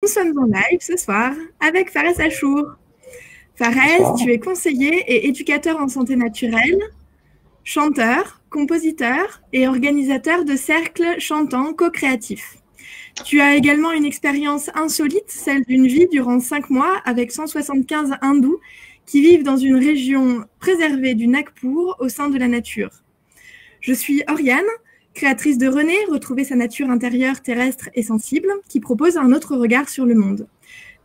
sommes en live ce soir avec Fares Achour. Fares, tu es conseiller et éducateur en santé naturelle, chanteur, compositeur et organisateur de cercles chantants co-créatifs. Tu as également une expérience insolite, celle d'une vie durant 5 mois avec 175 hindous qui vivent dans une région préservée du Nagpur au sein de la nature. Je suis Oriane, créatrice de René, retrouver sa nature intérieure terrestre et sensible, qui propose un autre regard sur le monde.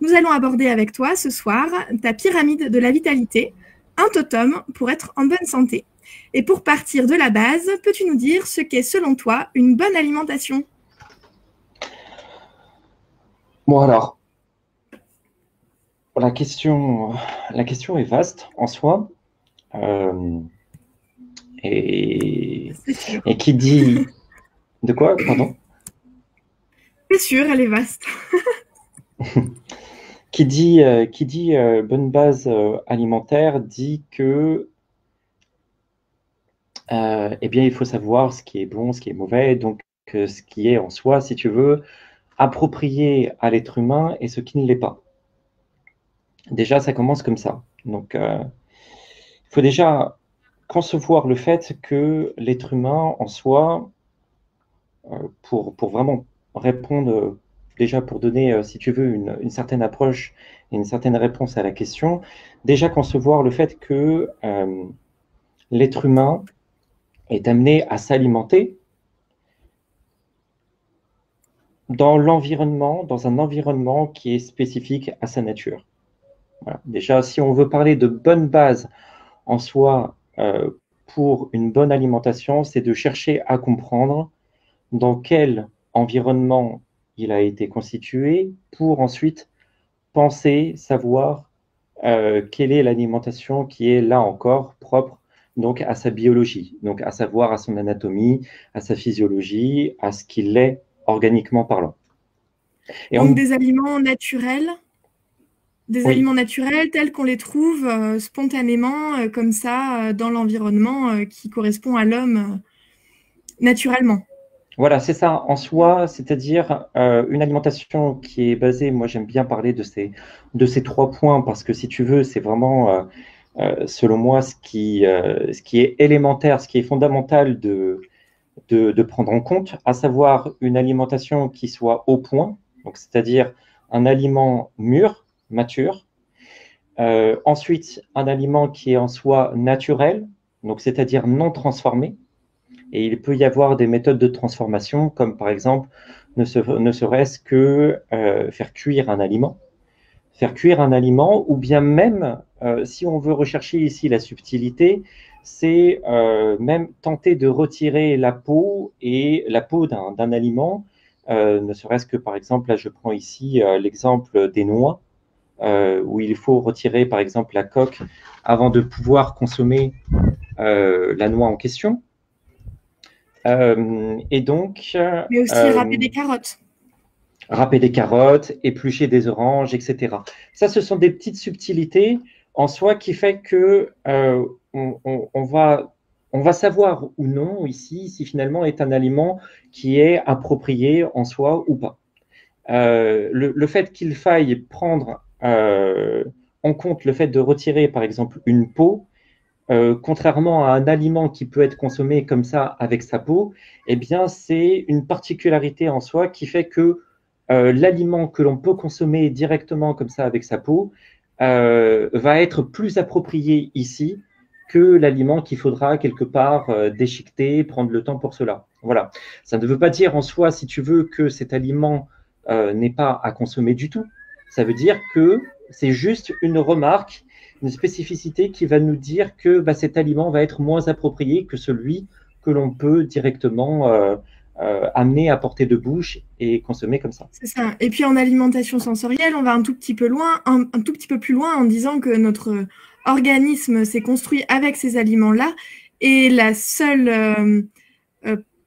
Nous allons aborder avec toi ce soir ta pyramide de la vitalité, un totem pour être en bonne santé. Et pour partir de la base, peux-tu nous dire ce qu'est selon toi une bonne alimentation ? Bon alors, la question est vaste en soi. Et qui dit... De quoi, pardon? C'est sûr, elle est vaste. Qui dit bonne base alimentaire dit que eh bien, il faut savoir ce qui est bon, ce qui est mauvais, donc ce qui est en soi, si tu veux, approprié à l'être humain et ce qui ne l'est pas. Déjà, ça commence comme ça. Donc, il faut déjà concevoir le fait que l'être humain en soi, pour vraiment répondre, déjà pour donner, si tu veux, une certaine approche et une certaine réponse à la question, déjà concevoir le fait que l'être humain est amené à s'alimenter dans l'environnement, dans un environnement qui est spécifique à sa nature. Voilà. Déjà, si on veut parler de bonne base en soi pour une bonne alimentation, c'est de chercher à comprendre dans quel environnement il a été constitué pour ensuite penser, savoir quelle est l'alimentation qui est là encore propre donc à sa biologie, donc à savoir à son anatomie, à sa physiologie, à ce qu'il est organiquement parlant. Et donc des aliments naturels, aliments naturels tels qu'on les trouve spontanément comme ça dans l'environnement qui correspond à l'homme naturellement. Voilà, c'est ça en soi, c'est-à-dire une alimentation qui est basée, moi j'aime bien parler de ces 3 points parce que si tu veux, c'est vraiment, selon moi, ce qui est élémentaire, ce qui est fondamental de prendre en compte, à savoir une alimentation qui soit au point, donc c'est-à-dire un aliment mûr, mature, ensuite un aliment qui est en soi naturel, donc c'est-à-dire non transformé. Et il peut y avoir des méthodes de transformation, comme par exemple, ne serait-ce que faire cuire un aliment. Faire cuire un aliment, ou bien même, si on veut rechercher ici la subtilité, c'est même tenter de retirer la peau et la peau d'un aliment, ne serait-ce que par exemple, là je prends ici l'exemple des noix, où il faut retirer par exemple la coque avant de pouvoir consommer la noix en question. Et donc, mais aussi râper des carottes. Râper des carottes, éplucher des oranges, etc. Ça, ce sont des petites subtilités en soi qui fait que on va savoir ou non ici si finalement est un aliment qui est approprié en soi ou pas. Le fait qu'il faille prendre en compte le fait de retirer par exemple une peau, contrairement à un aliment qui peut être consommé comme ça avec sa peau, eh bien, c'est une particularité en soi qui fait que l'aliment que l'on peut consommer directement comme ça avec sa peau va être plus approprié ici que l'aliment qu'il faudra quelque part déchiqueter, prendre le temps pour cela. Voilà. Ça ne veut pas dire en soi, si tu veux, que cet aliment n'est pas à consommer du tout. Ça veut dire que c'est juste une remarque, une spécificité qui va nous dire que cet aliment va être moins approprié que celui que l'on peut directement amener à portée de bouche et consommer comme ça. C'est ça. Et puis en alimentation sensorielle, on va un tout petit peu loin, un tout petit peu plus loin en disant que notre organisme s'est construit avec ces aliments-là et la seule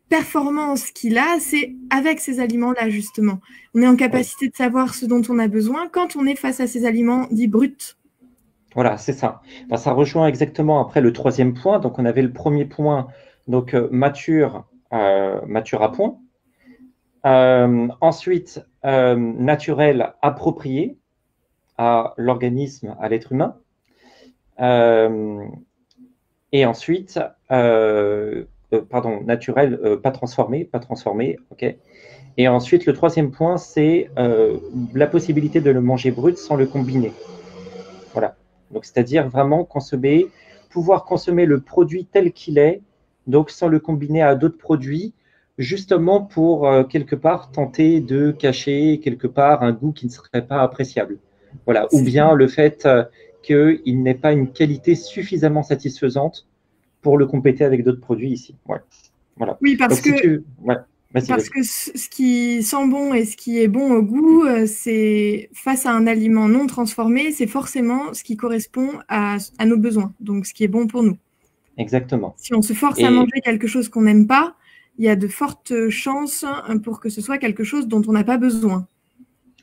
performance qu'il a, c'est avec ces aliments-là, justement. On est en capacité de savoir ce dont on a besoin quand on est face à ces aliments dits bruts. Voilà, c'est ça. Ça rejoint exactement après le 3e point. Donc, on avait le premier point, donc mature à point. Ensuite, naturel, approprié à l'organisme, à l'être humain. Et ensuite, pardon, naturel, pas transformé, ok. Et ensuite, le troisième point, c'est la possibilité de le manger brut sans le combiner. Voilà. Donc, c'est-à-dire vraiment pouvoir consommer le produit tel qu'il est, donc sans le combiner à d'autres produits, justement pour quelque part tenter de cacher quelque part un goût qui ne serait pas appréciable. Voilà. Ou bien le fait qu'il n'ait pas une qualité suffisamment satisfaisante pour le compléter avec d'autres produits ici. Ouais. Voilà. Oui, parce donc, que, ouais. parce que ce qui sent bon et ce qui est bon au goût, c'est face à un aliment non transformé, c'est forcément ce qui correspond à nos besoins, donc ce qui est bon pour nous. Exactement. Si on se force à manger quelque chose qu'on n'aime pas, il y a de fortes chances pour que ce soit quelque chose dont on n'a pas besoin.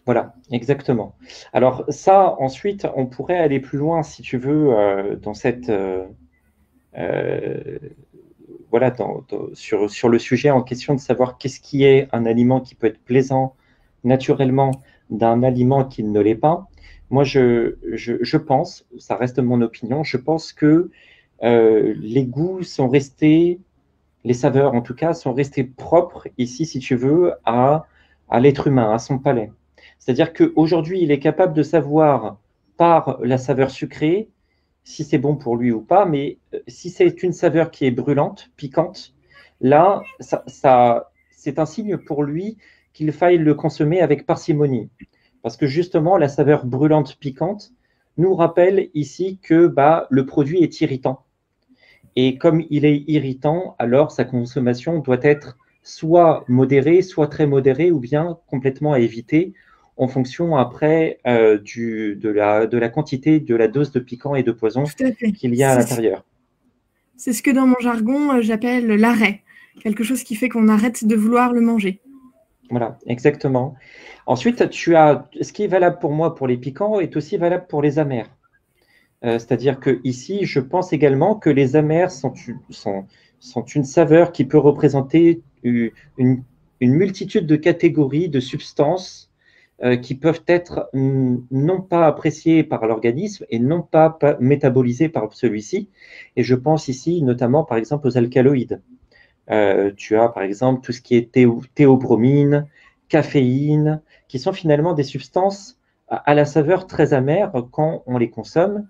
Voilà, exactement. Alors ça, ensuite, on pourrait aller plus loin, si tu veux, dans cette... voilà, sur le sujet en question de savoir qu'est-ce qui est un aliment qui peut être plaisant naturellement d'un aliment qui ne l'est pas. Moi, je pense, ça reste mon opinion, je pense que les goûts sont restés, les saveurs en tout cas, sont restées propres ici, si tu veux, à l'être humain, à son palais. C'est-à-dire qu'aujourd'hui, il est capable de savoir par la saveur sucrée si c'est bon pour lui ou pas, mais si c'est une saveur qui est brûlante, piquante, là, c'est un signe pour lui qu'il faille le consommer avec parcimonie. Parce que justement, la saveur brûlante, piquante, nous rappelle ici que le produit est irritant. Et comme il est irritant, alors sa consommation doit être soit modérée, soit très modérée, ou bien complètement à éviter en fonction après de la quantité, de la dose de piquant et de poison qu'il y a à l'intérieur. C'est ce que dans mon jargon, j'appelle l'arrêt. Quelque chose qui fait qu'on arrête de vouloir le manger. Voilà, exactement. Ensuite, tu as ce qui est valable pour moi pour les piquants est aussi valable pour les amers. C'est-à-dire que ici, je pense également que les amers sont une saveur qui peut représenter une multitude de catégories de substances qui peuvent être non pas appréciées par l'organisme et non pas métabolisées par celui-ci. Et je pense ici notamment, par exemple, aux alcaloïdes. Tu as, par exemple, tout ce qui est théobromine, caféine, qui sont finalement des substances à la saveur très amère quand on les consomme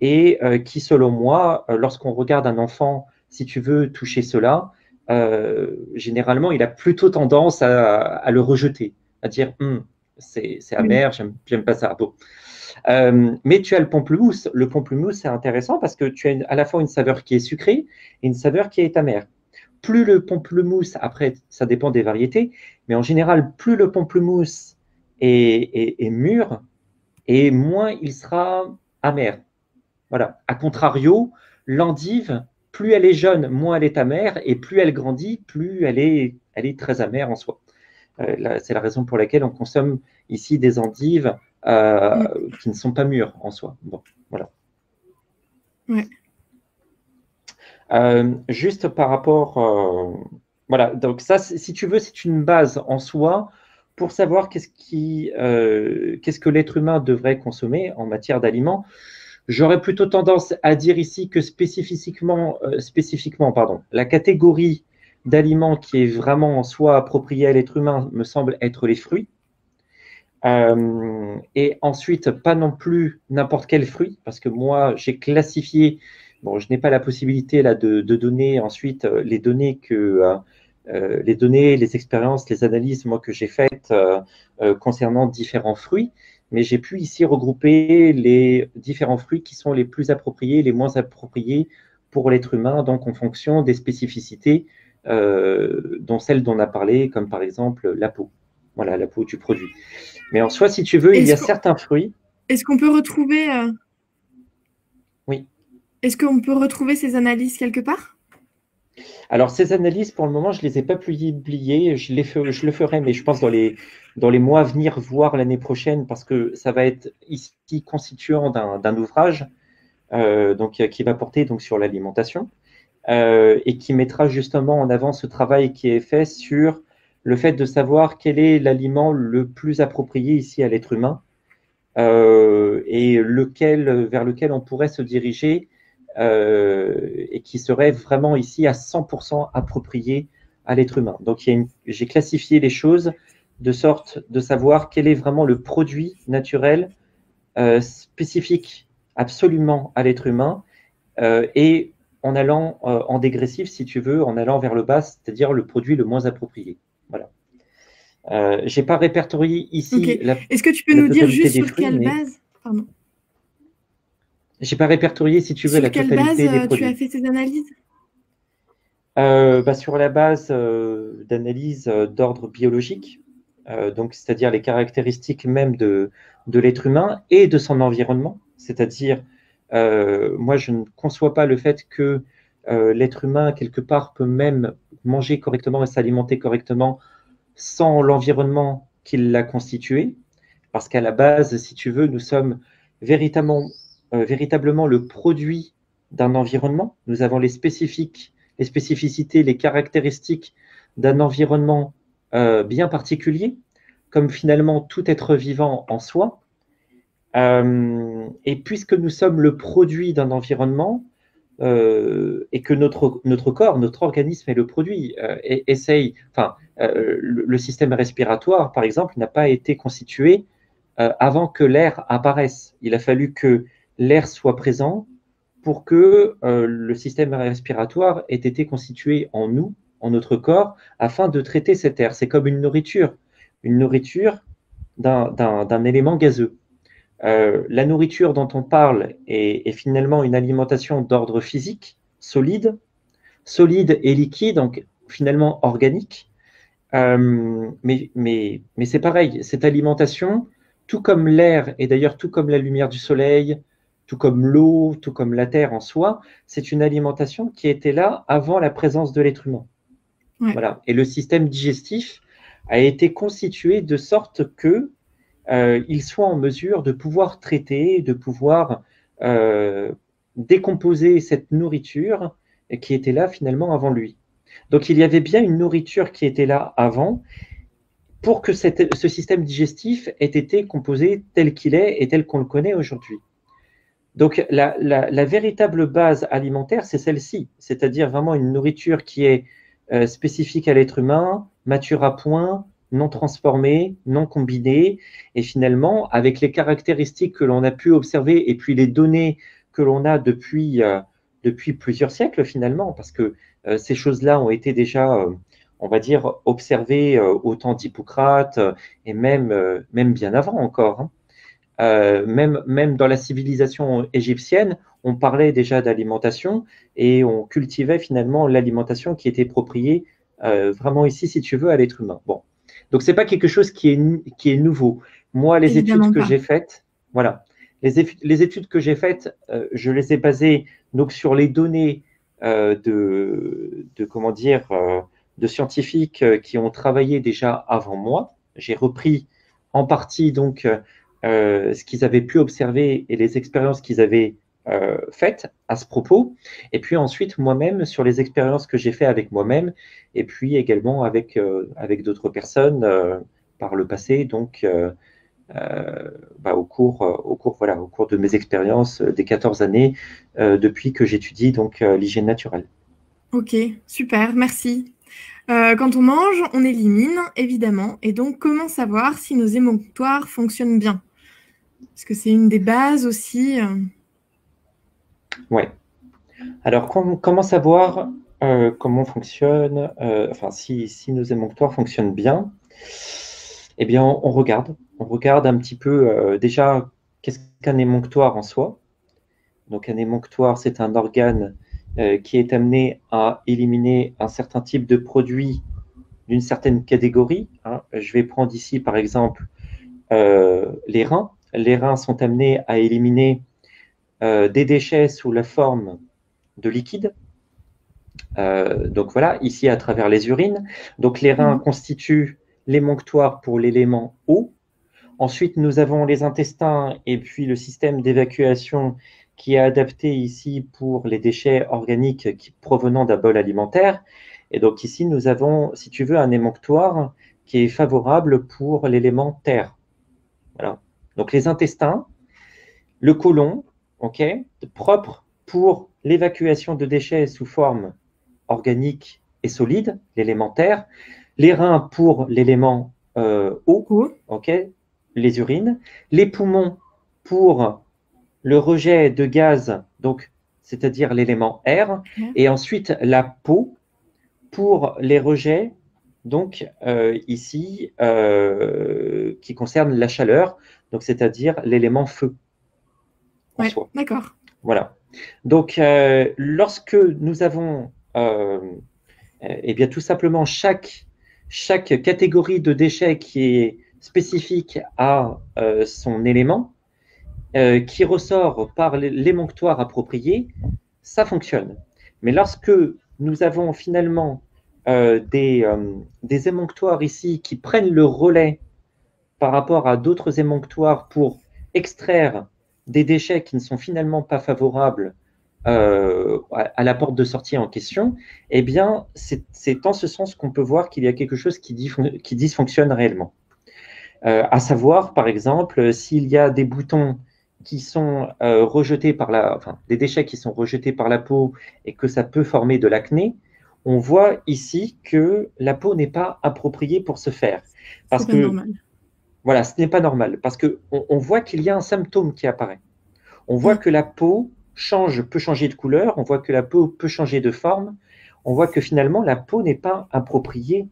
et qui, selon moi, lorsqu'on regarde un enfant, si tu veux toucher cela, généralement, il a plutôt tendance à le rejeter, à dire c'est amer, j'aime pas ça. Bon. Mais tu as le pamplemousse. Le pamplemousse, c'est intéressant parce que tu as à la fois une saveur qui est sucrée et une saveur qui est amère. Plus le pamplemousse, après, ça dépend des variétés, mais en général, plus le pamplemousse est mûr, et moins il sera amer. Voilà. A contrario, l'endive, plus elle est jeune, moins elle est amère, et plus elle grandit, plus elle est très amère en soi. C'est la raison pour laquelle on consomme ici des endives qui ne sont pas mûres en soi. Bon, voilà. Ouais. Juste par rapport, voilà, donc ça, si tu veux, c'est une base en soi pour savoir qu'est-ce que l'être humain devrait consommer en matière d'aliments. J'aurais plutôt tendance à dire ici que spécifiquement, la catégorie d'aliments qui est vraiment en soi appropriée à l'être humain me semble être les fruits. Et ensuite, pas non plus n'importe quel fruit, parce que moi, j'ai classifié, bon, je n'ai pas la possibilité là de donner ensuite les données les expériences, les analyses moi que j'ai faites concernant différents fruits, mais j'ai pu ici regrouper les différents fruits qui sont les plus appropriés, les moins appropriés pour l'être humain, donc en fonction des spécificités dont celles dont on a parlé, comme par exemple la peau. Voilà, la peau du produit. Mais en soi, si tu veux, il y a certains fruits. Est-ce qu'on peut retrouver Oui. Est-ce qu'on peut retrouver ces analyses quelque part? Alors, ces analyses, pour le moment, je ne les ai pas publiées. Je le ferai, mais je pense dans les mois à venir, voire l'année prochaine, parce que ça va être ici constituant d'un ouvrage qui va porter donc, sur l'alimentation et qui mettra justement en avant ce travail qui est fait sur le fait de savoir quel est l'aliment le plus approprié ici à l'être humain et vers lequel on pourrait se diriger et qui serait vraiment ici à 100% approprié à l'être humain. Donc, j'ai classifié les choses de sorte de savoir quel est vraiment le produit naturel spécifique absolument à l'être humain et en allant en dégressif, si tu veux, en allant vers le bas, c'est-à-dire le produit le moins approprié. Voilà. Je n'ai pas répertorié ici Est-ce que tu peux nous dire juste sur quelle base Pardon. Je n'ai pas répertorié, si tu veux, la totalité des produits. Sur quelle base tu as fait ces analyses sur la base d'analyse d'ordre biologique, donc c'est-à-dire les caractéristiques même de l'être humain et de son environnement. C'est-à-dire, moi, je ne conçois pas le fait que l'être humain, quelque part, peut même manger correctement et s'alimenter correctement sans l'environnement qui l'a constitué, parce qu'à la base, si tu veux, nous sommes véritablement le produit d'un environnement. Nous avons les spécificités, les caractéristiques d'un environnement bien particulier, comme finalement tout être vivant en soi. Et puisque nous sommes le produit d'un environnement, et que notre corps, notre organisme est le produit, le système respiratoire, par exemple, n'a pas été constitué avant que l'air apparaisse. Il a fallu que l'air soit présent pour que le système respiratoire ait été constitué en nous, en notre corps, afin de traiter cet air. C'est comme une nourriture d'un élément gazeux. La nourriture dont on parle est finalement une alimentation d'ordre physique, solide et liquide, donc finalement organique. Mais c'est pareil, cette alimentation, tout comme l'air, et d'ailleurs tout comme la lumière du soleil, tout comme l'eau, tout comme la terre en soi, c'est une alimentation qui était là avant la présence de l'être humain. Ouais. Voilà. Et le système digestif a été constitué de sorte que il soit en mesure de pouvoir traiter, de pouvoir décomposer cette nourriture qui était là finalement avant lui. Donc il y avait bien une nourriture qui était là avant pour que ce système digestif ait été composé tel qu'il est et tel qu'on le connaît aujourd'hui. Donc la véritable base alimentaire, c'est celle-ci, c'est-à-dire vraiment une nourriture qui est spécifique à l'être humain, mature à point, non transformée, non combinée, et finalement, avec les caractéristiques que l'on a pu observer et puis les données que l'on a depuis plusieurs siècles finalement, parce que ces choses-là ont été déjà, on va dire, observées au temps d'Hippocrate et même bien avant encore. Hein. Même dans la civilisation égyptienne, on parlait déjà d'alimentation et on cultivait finalement l'alimentation qui était appropriée vraiment ici, si tu veux, à l'être humain. Bon. Donc, ce n'est pas quelque chose qui est nouveau. Moi, les études que j'ai faites, voilà, les études que j'ai faites, je les ai basées donc, sur les données de scientifiques qui ont travaillé déjà avant moi. J'ai repris en partie donc ce qu'ils avaient pu observer et les expériences qu'ils avaient faites à ce propos. Et puis ensuite, moi-même, sur les expériences que j'ai faites avec moi-même, et puis également avec d'autres personnes par le passé, donc au cours de mes expériences des 14 années depuis que j'étudie donc l'hygiène naturelle. Ok, super, merci. Quand on mange, on élimine, évidemment. Et donc, comment savoir si nos émonctoires fonctionnent bien? Parce que c'est une des bases aussi. Oui. Alors, comment savoir comment fonctionne, si nos émonctoires fonctionnent bien? Eh bien, on regarde un petit peu déjà qu'est-ce qu'un émonctoire en soi. Donc, un émonctoire, c'est un organe qui est amené à éliminer un certain type de produit d'une certaine catégorie. Hein. Je vais prendre ici, par exemple, les reins. Les reins sont amenés à éliminer des déchets sous la forme de liquide. Donc voilà, ici à travers les urines. Donc les reins constituent l'émonctoire pour l'élément eau. Ensuite, nous avons les intestins et puis le système d'évacuation qui est adapté ici pour les déchets organiques provenant d'un bol alimentaire. Et donc ici, nous avons, si tu veux, un émonctoire qui est favorable pour l'élément terre. Voilà. Donc les intestins, le côlon, ok, propre pour l'évacuation de déchets sous forme organique et solide, l'élément terre, les reins pour l'élément eau, ok, les urines, les poumons pour le rejet de gaz, donc c'est-à-dire l'élément air, et ensuite la peau pour les rejets, donc ici, qui concernent la chaleur, donc c'est-à-dire l'élément feu en soi. D'accord. Voilà. Donc, lorsque nous avons eh bien, tout simplement chaque catégorie de déchets qui est spécifique à son élément, qui ressort par l'émonctoire approprié, ça fonctionne. Mais lorsque nous avons finalement des émonctoires ici qui prennent le relais par rapport à d'autres émonctoires pour extraire des déchets qui ne sont finalement pas favorables à la porte de sortie en question, eh bien, c'est en ce sens qu'on peut voir qu'il y a quelque chose qui dysfonctionne réellement. À savoir, par exemple, s'il y a des boutons qui sont rejetés des déchets qui sont rejetés par la peau et que ça peut former de l'acné, on voit ici que la peau n'est pas appropriée pour ce faire. Parce que, normal. Voilà, ce n'est pas normal. Parce qu'on voit qu'il y a un symptôme qui apparaît. On voit que la peau peut changer de couleur, on voit que la peau peut changer de forme, on voit que finalement la peau n'est pas appropriée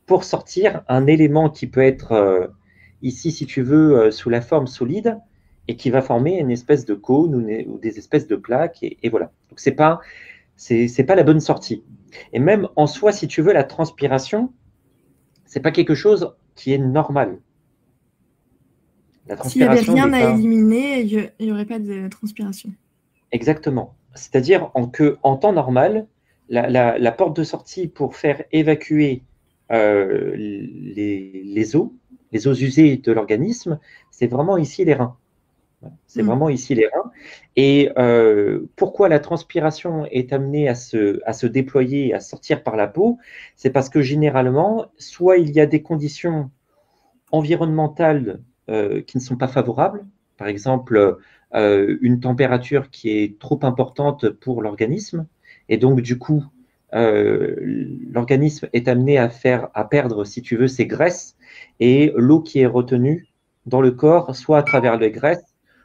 pour sortir un élément qui peut être ici, si tu veux, sous la forme solide et qui va former une espèce de cône ou des espèces de plaques et voilà. Donc c'est pas la bonne sortie. Et même en soi, si tu veux, la transpiration, c'est pas quelque chose qui est normal. S'il n'y avait rien à éliminer, il n'y aurait pas de transpiration. Exactement. C'est-à-dire en temps normal, la porte de sortie pour faire évacuer les eaux usées de l'organisme, c'est vraiment ici les reins. C'est vraiment ici les reins. Et pourquoi la transpiration est amenée à se déployer, à sortir par la peau? C'est parce que généralement, soit il y a des conditions environnementales qui ne sont pas favorables, par exemple une température qui est trop importante pour l'organisme, et donc du coup, l'organisme est amené à perdre, si tu veux, ses graisses, et l'eau qui est retenue dans le corps, soit à travers les graisses,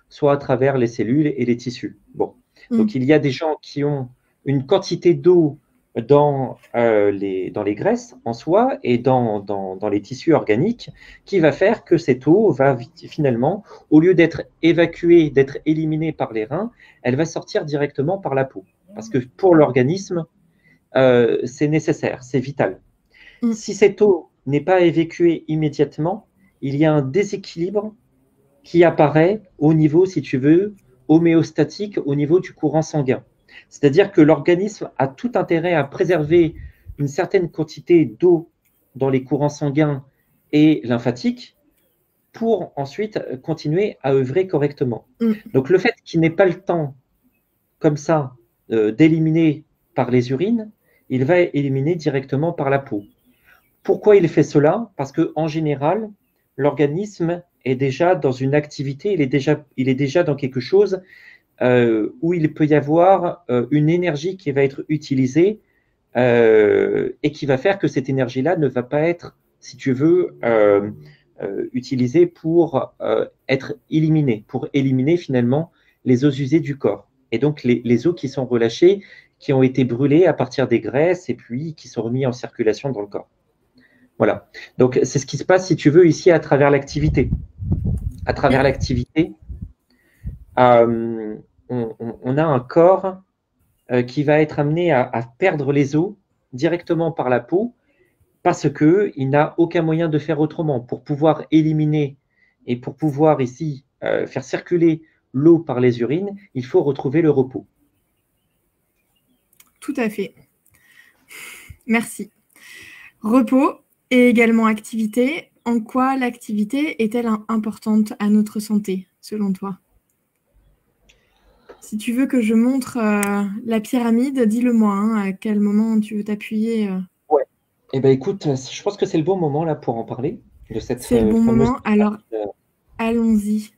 soit à travers les cellules et les tissus. Bon. Donc il y a des gens qui ont une quantité d'eau dans les graisses en soi et dans les tissus organiques qui va faire que cette eau va finalement, au lieu d'être évacuée, d'être éliminée par les reins, elle va sortir directement par la peau. Parce que pour l'organisme, c'est nécessaire, c'est vital. Si cette eau n'est pas évacuée immédiatement, il y a un déséquilibre qui apparaît au niveau, si tu veux, homéostatique, au niveau du courant sanguin. C'est-à-dire que l'organisme a tout intérêt à préserver une certaine quantité d'eau dans les courants sanguins et lymphatiques pour ensuite continuer à œuvrer correctement. Donc le fait qu'il n'ait pas le temps, comme ça, d'éliminer par les urines, il va éliminer directement par la peau. Pourquoi il fait cela? Parce qu'en général, l'organisme est déjà dans une activité, il est déjà dans quelque chose où il peut y avoir une énergie qui va être utilisée et qui va faire que cette énergie-là ne va pas être, si tu veux, utilisée pour être éliminée, pour éliminer finalement les eaux usées du corps. Et donc les eaux qui sont relâchées, qui ont été brûlées à partir des graisses et puis qui sont remises en circulation dans le corps. Voilà. Donc c'est ce qui se passe, si tu veux, ici à travers l'activité. À travers l'activité, on a un corps qui va être amené à perdre les os directement par la peau parce qu'il n'a aucun moyen de faire autrement. Pour pouvoir éliminer et pour pouvoir ici faire circuler l'eau par les urines, il faut retrouver le repos. Tout à fait. Merci. Repos et également activité. En quoi l'activité est-elle importante à notre santé, selon toi? Si tu veux que je montre la pyramide, dis-le-moi, hein, à quel moment tu veux t'appuyer. Ouais. Eh ben, écoute, je pense que c'est le bon moment là pour en parler de cette C'est le bon fameuse moment, alors pyramide. allons-y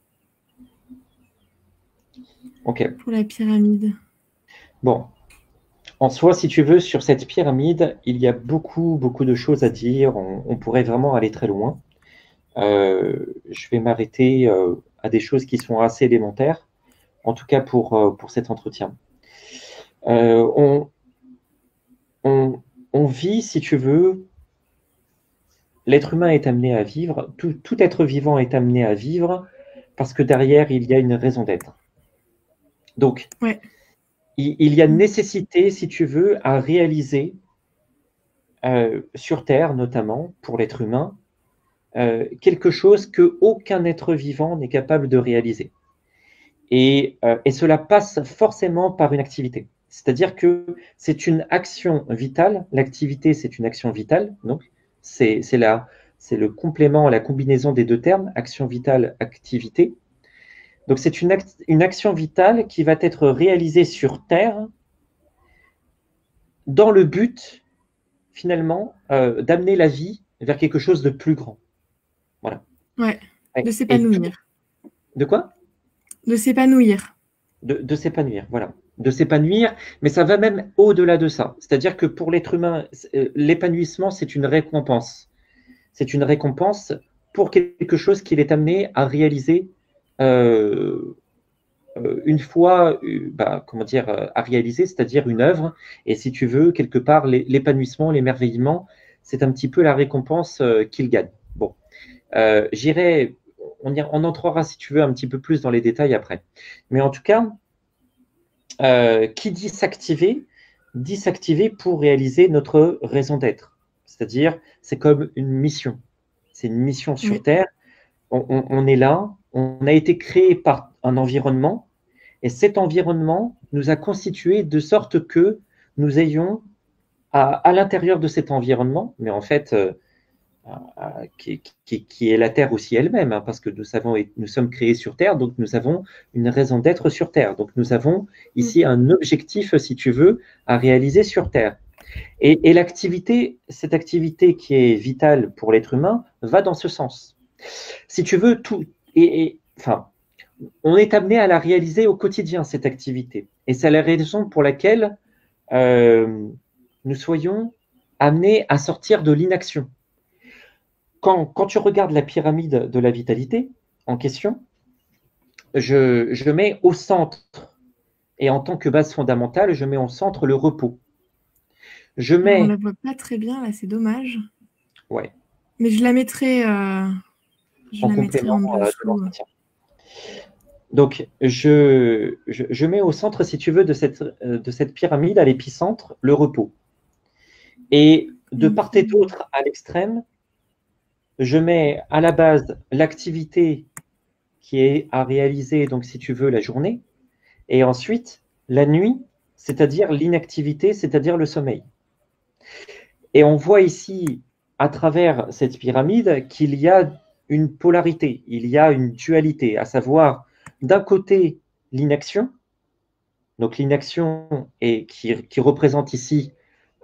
Ok. pour la pyramide. Bon. En soi, si tu veux, sur cette pyramide, il y a beaucoup, beaucoup de choses à dire. On pourrait vraiment aller très loin. Je vais m'arrêter à des choses qui sont assez élémentaires, en tout cas pour cet entretien. On, on vit, si tu veux, l'être humain est amené à vivre, tout être vivant est amené à vivre parce que derrière, il y a une raison d'être. Donc, Ouais. il y a nécessité, si tu veux, à réaliser, sur Terre notamment, pour l'être humain, quelque chose que aucun être vivant n'est capable de réaliser. Et cela passe forcément par une activité. C'est-à-dire que c'est une action vitale. L'activité, c'est une action vitale. Donc, c'est le complément, la combinaison des deux termes, action vitale, activité. Donc, c'est une action vitale qui va être réalisée sur Terre dans le but, finalement, d'amener la vie vers quelque chose de plus grand. Voilà. Ouais, de Et s'épanouir. de quoi? De s'épanouir. De s'épanouir, voilà. De s'épanouir, mais ça va même au-delà de ça. C'est-à-dire que pour l'être humain, l'épanouissement, c'est une récompense. C'est une récompense pour quelque chose qu'il est amené à réaliser une fois, comment dire, à réaliser, c'est-à-dire une œuvre. Et si tu veux, quelque part, l'épanouissement, l'émerveillement, c'est un petit peu la récompense qu'il gagne. Bon, on entrera, si tu veux, un petit peu plus dans les détails après. Mais en tout cas, qui dit s'activer pour réaliser notre raison d'être. C'est-à-dire, c'est comme une mission. C'est une mission sur Oui. Terre. On est là, on a été créé par un environnement, et cet environnement nous a constitués de sorte que nous ayons à l'intérieur de cet environnement, mais en fait, qui est la Terre aussi elle-même, hein, parce que nous sommes créés sur Terre, donc nous avons une raison d'être sur Terre. Donc nous avons ici un objectif, si tu veux, à réaliser sur Terre. Et cette activité qui est vitale pour l'être humain, va dans ce sens. Si tu veux, enfin, on est amené à la réaliser au quotidien, cette activité. Et c'est la raison pour laquelle nous soyons amenés à sortir de l'inaction. Quand tu regardes la pyramide de la vitalité en question, je mets au centre, et en tant que base fondamentale, je mets au centre le repos. On ne la voit pas très bien, là, c'est dommage. Ouais. Mais je la mettrai, en complément en dessous. De l'entretien. Donc, je mets au centre, si tu veux, de cette pyramide, à l'épicentre, le repos. Et de part et d'autre, à l'extrême, je mets à la base l'activité qui est à réaliser, donc si tu veux, la journée, et ensuite la nuit, c'est-à-dire l'inactivité, c'est-à-dire le sommeil. Et on voit ici, à travers cette pyramide, qu'il y a une polarité, il y a une dualité, à savoir, d'un côté, l'inaction, donc l'inaction qui représente ici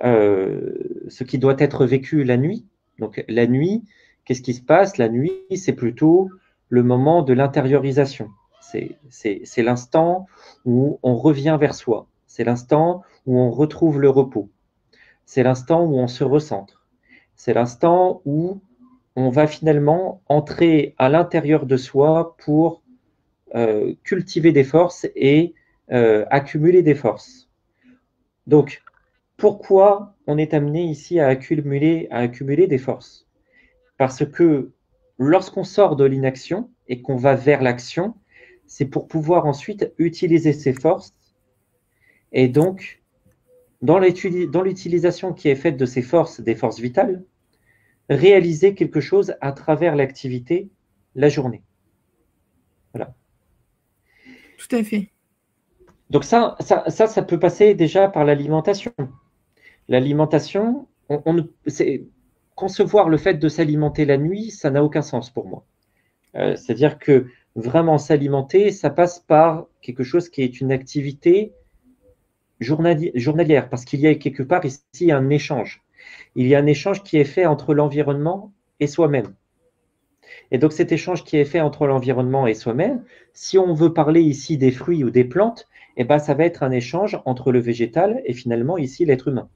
ce qui doit être vécu la nuit. Donc la nuit, qu'est-ce qui se passe? La nuit, c'est plutôt le moment de l'intériorisation. C'est l'instant où on revient vers soi. C'est l'instant où on retrouve le repos. C'est l'instant où on se recentre. C'est l'instant où on va finalement entrer à l'intérieur de soi pour cultiver des forces et accumuler des forces. Donc, pourquoi on est amené ici à accumuler des forces? Parce que lorsqu'on sort de l'inaction et qu'on va vers l'action, c'est pour pouvoir ensuite utiliser ces forces. Et donc, dans l'utilisation qui est faite de ces forces, des forces vitales, réaliser quelque chose à travers l'activité, la journée. Voilà. Tout à fait. Donc ça peut passer déjà par l'alimentation. L'alimentation, concevoir le fait de s'alimenter la nuit, ça n'a aucun sens pour moi. C'est-à-dire que vraiment s'alimenter, ça passe par quelque chose qui est une activité journalière, parce qu'il y a quelque part ici un échange. Il y a un échange qui est fait entre l'environnement et soi-même. Et donc cet échange qui est fait entre l'environnement et soi-même, si on veut parler ici des fruits ou des plantes, eh ben, ça va être un échange entre le végétal et finalement ici l'être humain.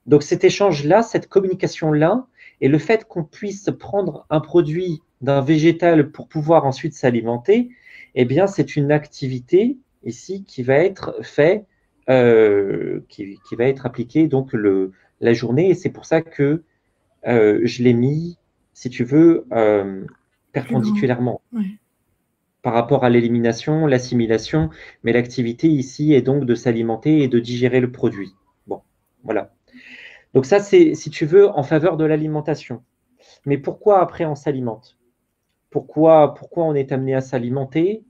Donc cet échange-là, cette communication-là, et le fait qu'on puisse prendre un produit d'un végétal pour pouvoir ensuite s'alimenter, eh bien c'est une activité ici qui va être faite, qui va être appliquée donc la journée, et c'est pour ça que je l'ai mis, si tu veux, perpendiculairement Ouais. par rapport à l'élimination, l'assimilation, mais l'activité ici est donc de s'alimenter et de digérer le produit. Bon, voilà. Donc ça, c'est, si tu veux, en faveur de l'alimentation. Mais pourquoi après on s'alimente? Pourquoi on est amené à s'alimenter?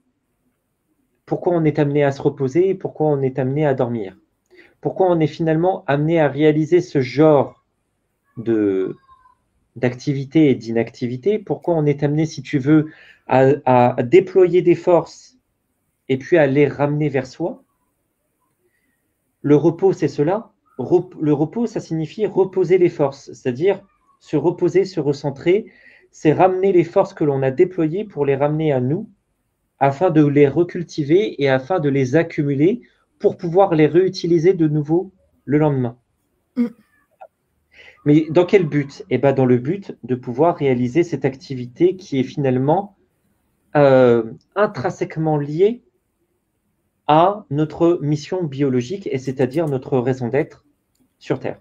Pourquoi on est amené à se reposer? Pourquoi on est amené à dormir? Pourquoi on est finalement amené à réaliser ce genre d'activité et d'inactivité? Pourquoi on est amené, si tu veux, à déployer des forces et puis à les ramener vers soi? Le repos, c'est cela. Le repos, ça signifie reposer les forces, c'est-à-dire se reposer, se recentrer, c'est ramener les forces que l'on a déployées pour les ramener à nous, afin de les recultiver et afin de les accumuler pour pouvoir les réutiliser de nouveau le lendemain. Mm. Mais dans quel but? Eh bien, dans le but de pouvoir réaliser cette activité qui est finalement intrinsèquement liée à notre mission biologique, et c'est-à-dire notre raison d'être sur Terre.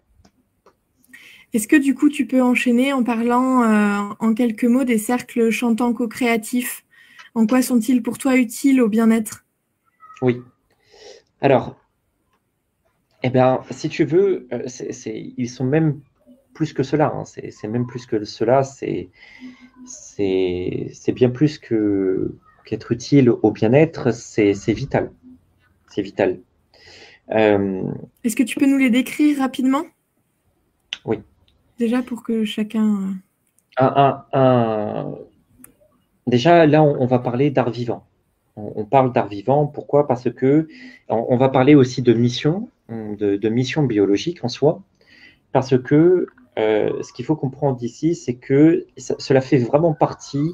Est-ce que du coup, tu peux enchaîner en parlant en quelques mots des cercles chantants co-créatifs? En quoi sont-ils pour toi utiles au bien-être? Oui. Alors, eh bien, si tu veux, ils sont même plus que cela. Hein. C'est même plus que cela. C'est bien plus qu'être utile au bien-être. C'est vital. C'est vital. Est-ce que tu peux nous les décrire rapidement? Oui. Déjà pour que chacun... Déjà, là, on va parler d'art vivant. On parle d'art vivant. Pourquoi? Parce que on va parler aussi de mission, de mission biologique en soi. Parce que ce qu'il faut comprendre ici, c'est que cela fait vraiment partie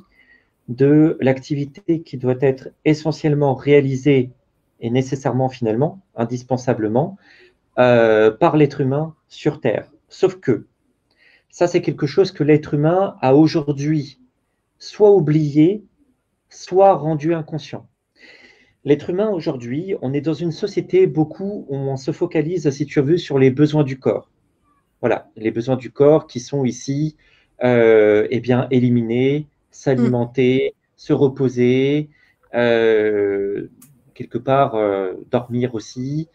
de l'activité qui doit être essentiellement réalisée et nécessairement, finalement, indispensablement, par l'être humain sur Terre. Sauf que ça, c'est quelque chose que l'être humain a aujourd'hui soit oublié, soit rendu inconscient. L'être humain aujourd'hui, on est dans une société beaucoup où on se focalise, si tu veux, sur les besoins du corps. Voilà, les besoins du corps qui sont ici, eh bien, éliminés, s'alimenter, se reposer, quelque part dormir aussi,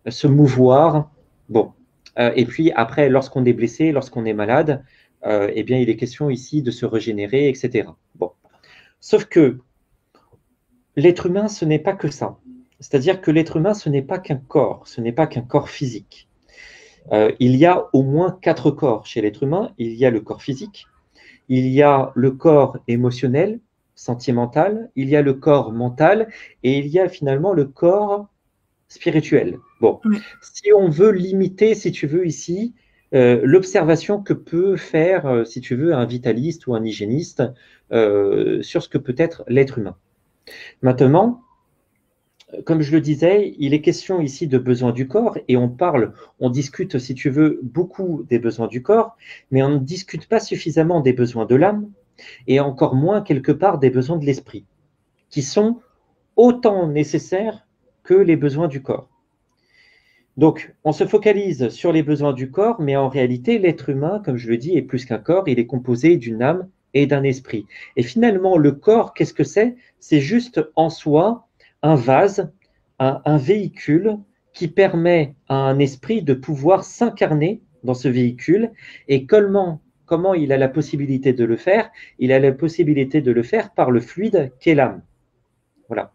se mouvoir. Bon, et puis après, lorsqu'on est blessé, lorsqu'on est malade, eh bien, il est question ici de se régénérer, etc. Bon, sauf que l'être humain, ce n'est pas que ça. C'est-à-dire que l'être humain, ce n'est pas qu'un corps, ce n'est pas qu'un corps physique. Il y a au moins 4 corps chez l'être humain. Il y a le corps physique, il y a le corps émotionnel, sentimental, il y a le corps mental et il y a finalement le corps spirituel. Bon, si on veut limiter, si tu veux ici, l'observation que peut faire, si tu veux, un vitaliste ou un hygiéniste sur ce que peut être l'être humain. Maintenant, comme je le disais, il est question ici de besoins du corps et on discute, si tu veux, beaucoup des besoins du corps, mais on ne discute pas suffisamment des besoins de l'âme et encore moins quelque part des besoins de l'esprit, qui sont autant nécessaires que les besoins du corps. Donc, on se focalise sur les besoins du corps, mais en réalité, l'être humain, comme je le dis, est plus qu'un corps, il est composé d'une âme et d'un esprit. Et finalement, le corps, qu'est-ce que c'est? C'est juste en soi un vase, un véhicule qui permet à un esprit de pouvoir s'incarner dans ce véhicule. Et comment il a la possibilité de le faire? Il a la possibilité de le faire par le fluide qu'est l'âme. Voilà.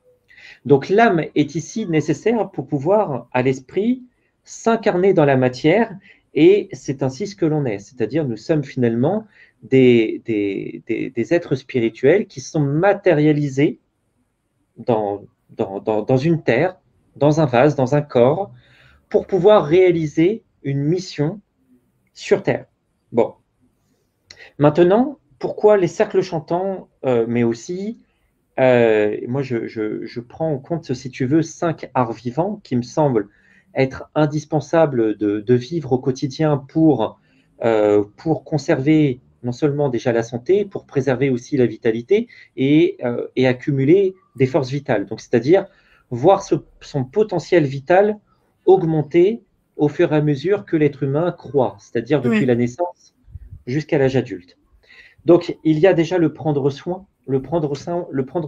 Donc l'âme est ici nécessaire pour pouvoir, à l'esprit, s'incarner dans la matière, et c'est ainsi ce que l'on est. C'est-à-dire nous sommes finalement des êtres spirituels qui sont matérialisés dans une terre, dans un vase, dans un corps, pour pouvoir réaliser une mission sur Terre. Bon. Maintenant, pourquoi les cercles chantants, mais aussi, moi je prends en compte, si tu veux, 5 arts vivants qui me semblent être indispensables de vivre au quotidien pour conserver non seulement déjà la santé, pour préserver aussi la vitalité et accumuler des forces vitales. Donc, c'est-à-dire voir son potentiel vital augmenter au fur et à mesure que l'être humain croît, c'est-à-dire depuis la naissance jusqu'à l'âge adulte. Donc, il y a déjà le prendre soin. Le prendre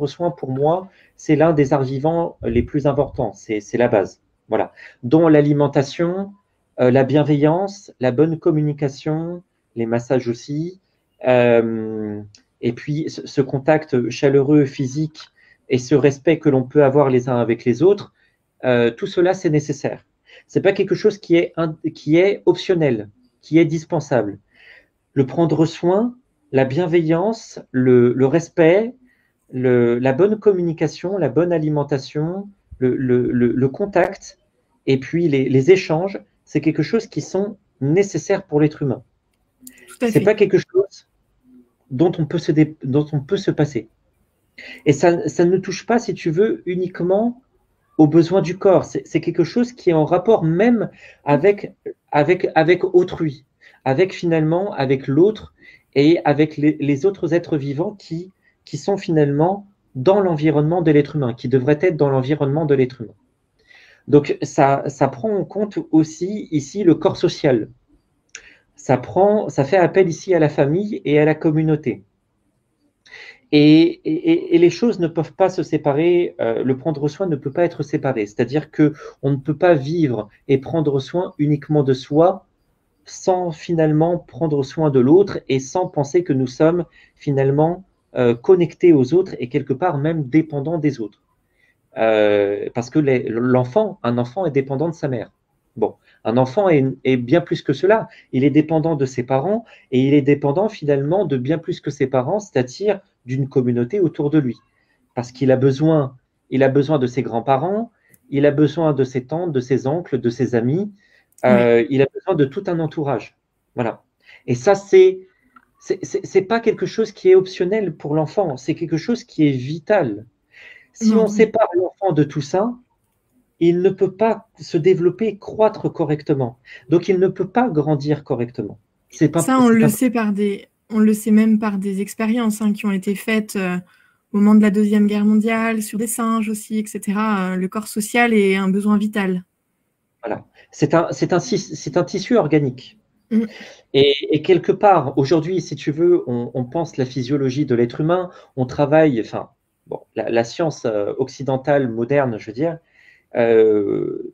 soin, pour moi, c'est l'un des arts vivants les plus importants. C'est la base. Voilà. Dont l'alimentation, la bienveillance, la bonne communication, les massages aussi, et puis ce contact chaleureux physique et ce respect que l'on peut avoir les uns avec les autres, tout cela, c'est nécessaire. Ce n'est pas quelque chose qui est optionnel, qui est dispensable. Le prendre soin, la bienveillance, le respect, la bonne communication, la bonne alimentation, le contact, et puis les échanges, c'est quelque chose qui sont nécessaires pour l'être humain. Ce n'est pas quelque chose dont on peut se passer. Et ça ne touche pas, si tu veux, uniquement aux besoins du corps. C'est quelque chose qui est en rapport même avec autrui, avec l'autre et avec les autres êtres vivants qui sont finalement dans l'environnement de l'être humain, qui devraient être dans l'environnement de l'être humain. Donc, ça prend en compte aussi ici le corps social. Ça fait appel ici à la famille et à la communauté. Et les choses ne peuvent pas se séparer, le prendre soin ne peut pas être séparé. C'est-à-dire qu'on ne peut pas vivre et prendre soin uniquement de soi sans finalement prendre soin de l'autre et sans penser que nous sommes finalement connectés aux autres et quelque part même dépendants des autres. Parce que un enfant est dépendant de sa mère. Bon, un enfant est bien plus que cela. Il est dépendant de ses parents et il est dépendant finalement de bien plus que ses parents, c'est-à-dire d'une communauté autour de lui. Parce qu'il a besoin de ses grands-parents, il a besoin de ses tantes, de ses oncles, de ses amis, il a besoin de tout un entourage. Voilà. Et ça, c'est pas quelque chose qui est optionnel pour l'enfant, c'est quelque chose qui est vital. Si on sépare l'enfant de tout ça, il ne peut pas se développer, croître correctement. Donc, il ne peut pas grandir correctement. On le sait même par des expériences qui ont été faites au moment de la Deuxième Guerre mondiale, sur des singes aussi, etc. Le corps social est un besoin vital. Voilà. C'est un tissu organique. Et quelque part, aujourd'hui, si tu veux, on pense la physiologie de l'être humain, on travaille, enfin, bon, la science occidentale moderne, je veux dire,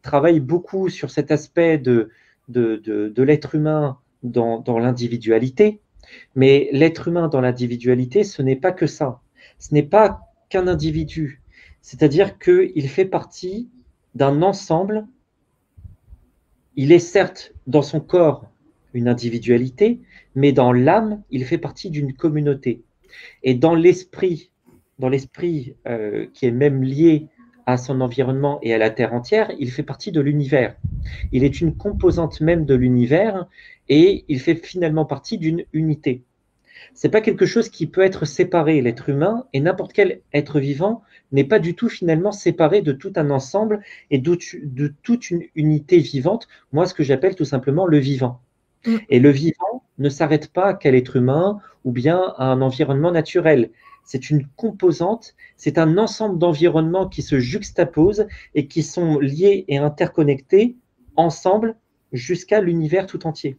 travaille beaucoup sur cet aspect de l'être humain dans l'individualité. Mais l'être humain dans l'individualité, ce n'est pas que ça. Ce n'est pas qu'un individu. C'est-à-dire qu'il fait partie d'un ensemble. Il est certes dans son corps une individualité, mais dans l'âme, il fait partie d'une communauté. Et dans l'esprit qui est même lié à son environnement et à la Terre entière, il fait partie de l'univers. Il est une composante même de l'univers et il fait finalement partie d'une unité. Ce n'est pas quelque chose qui peut être séparé. L'être humain et n'importe quel être vivant n'est pas du tout finalement séparé de tout un ensemble et de toute une unité vivante, moi ce que j'appelle tout simplement le vivant. Et le vivant ne s'arrête pas qu'à l'être humain ou bien à un environnement naturel. C'est une composante, c'est un ensemble d'environnements qui se juxtaposent et qui sont liés et interconnectés ensemble jusqu'à l'univers tout entier.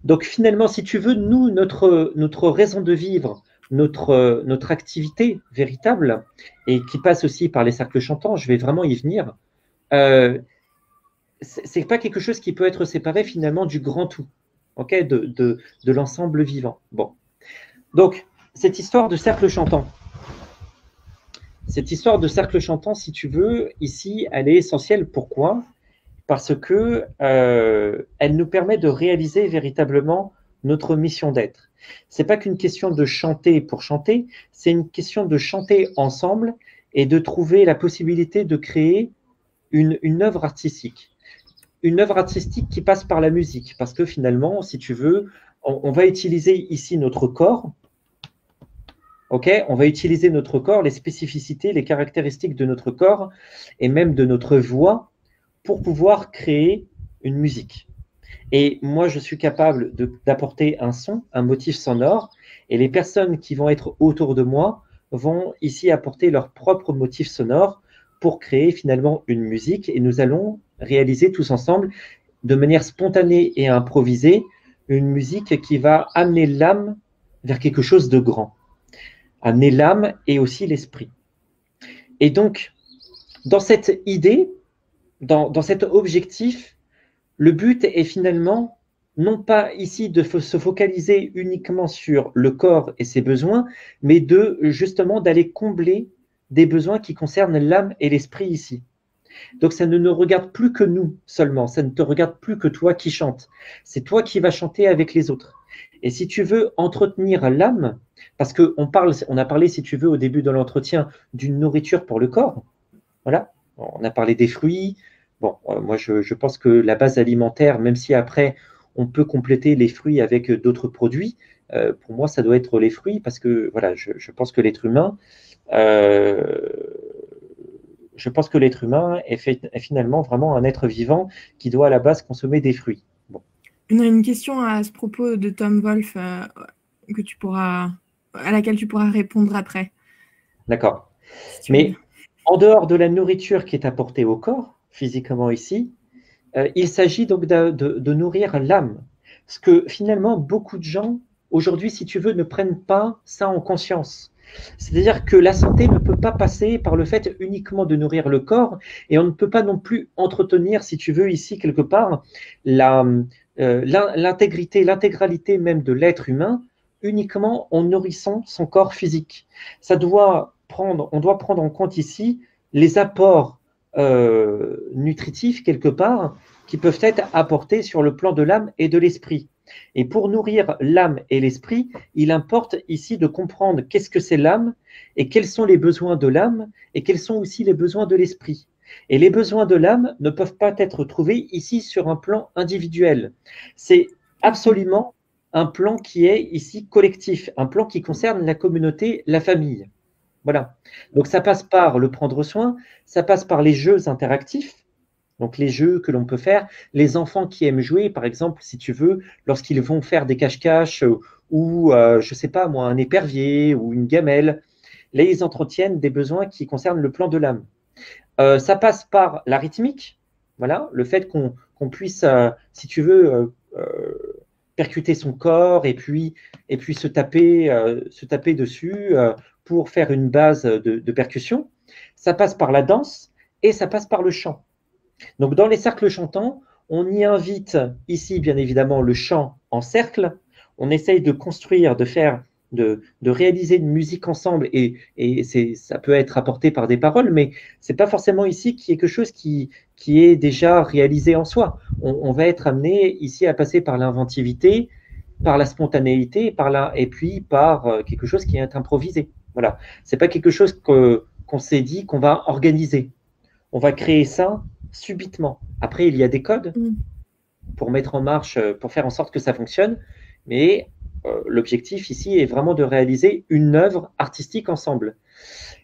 Donc finalement, si tu veux, nous, notre raison de vivre, notre activité véritable, et qui passe aussi par les cercles chantants, je vais vraiment y venir, c'est pas quelque chose qui peut être séparé finalement du grand tout, okay, de l'ensemble vivant. Bon. Donc, cette histoire de cercle chantant, si tu veux, ici, elle est essentielle. Pourquoi ? Parce que elle nous permet de réaliser véritablement notre mission d'être. C'est pas qu'une question de chanter pour chanter, c'est une question de chanter ensemble et de trouver la possibilité de créer une œuvre artistique. Une œuvre artistique qui passe par la musique, parce que finalement, si tu veux, on va utiliser ici notre corps, ok? On va utiliser notre corps, les spécificités, les caractéristiques de notre corps et même de notre voix pour pouvoir créer une musique. Et moi, je suis capable d'apporter un son, un motif sonore, et les personnes qui vont être autour de moi vont ici apporter leur propre motif sonore pour créer finalement une musique, et nous allons réaliser tous ensemble, de manière spontanée et improvisée, une musique qui va amener l'âme vers quelque chose de grand. Amener l'âme et aussi l'esprit. Et donc, dans cette idée, dans cet objectif, le but est finalement, non pas ici de se focaliser uniquement sur le corps et ses besoins, mais de justement d'aller combler des besoins qui concernent l'âme et l'esprit ici. Donc ça ne nous regarde plus que nous seulement, ça ne te regarde plus que toi qui chantes. C'est toi qui vas chanter avec les autres. Et si tu veux entretenir l'âme, parce qu'on a parlé, si tu veux, au début de l'entretien, d'une nourriture pour le corps, voilà, on a parlé des fruits. Bon, moi je pense que la base alimentaire, même si après on peut compléter les fruits avec d'autres produits, pour moi ça doit être les fruits, parce que voilà, je pense que l'être humain est finalement vraiment un être vivant qui doit à la base consommer des fruits. Bon. On a une question à ce propos de Tom Wolfe à laquelle tu pourras répondre après. D'accord. Mais en dehors de la nourriture qui est apportée au corps, physiquement ici, il s'agit donc de nourrir l'âme. Parce que finalement, beaucoup de gens, aujourd'hui, si tu veux, ne prennent pas ça en conscience. C'est-à-dire que la santé ne peut pas passer par le fait uniquement de nourrir le corps, et on ne peut pas non plus entretenir, si tu veux, ici, quelque part, l'intégrité, l'intégralité même de l'être humain, uniquement en nourrissant son corps physique. On doit prendre en compte ici les apports nutritifs, quelque part, qui peuvent être apportés sur le plan de l'âme et de l'esprit. Et pour nourrir l'âme et l'esprit, il importe ici de comprendre qu'est-ce que c'est l'âme et quels sont les besoins de l'âme et quels sont aussi les besoins de l'esprit. Et les besoins de l'âme ne peuvent pas être trouvés ici sur un plan individuel. C'est absolument un plan qui est ici collectif, un plan qui concerne la communauté, la famille. Voilà. Donc ça passe par le prendre soin, ça passe par les jeux interactifs. Donc les jeux que l'on peut faire, les enfants qui aiment jouer, par exemple, si tu veux, lorsqu'ils vont faire des cache-cache ou, je ne sais pas moi, un épervier ou une gamelle, là ils entretiennent des besoins qui concernent le plan de l'âme. Ça passe par la rythmique, voilà, le fait qu'on puisse, si tu veux, percuter son corps et puis se taper dessus pour faire une base de percussion. Ça passe par la danse et ça passe par le chant. Donc, dans les cercles chantants, on y invite ici, bien évidemment, le chant en cercle. On essaye de construire, de réaliser une musique ensemble et ça peut être apporté par des paroles, mais ce n'est pas forcément ici quelque chose qui est déjà réalisé en soi. On va être amené ici à passer par l'inventivité, par la spontanéité, et puis par quelque chose qui est improvisé. Voilà. Ce n'est pas quelque chose qu'on s'est dit qu'on va organiser. On va créer ça subitement. Après, il y a des codes pour mettre en marche, pour faire en sorte que ça fonctionne, mais l'objectif ici est vraiment de réaliser une œuvre artistique ensemble.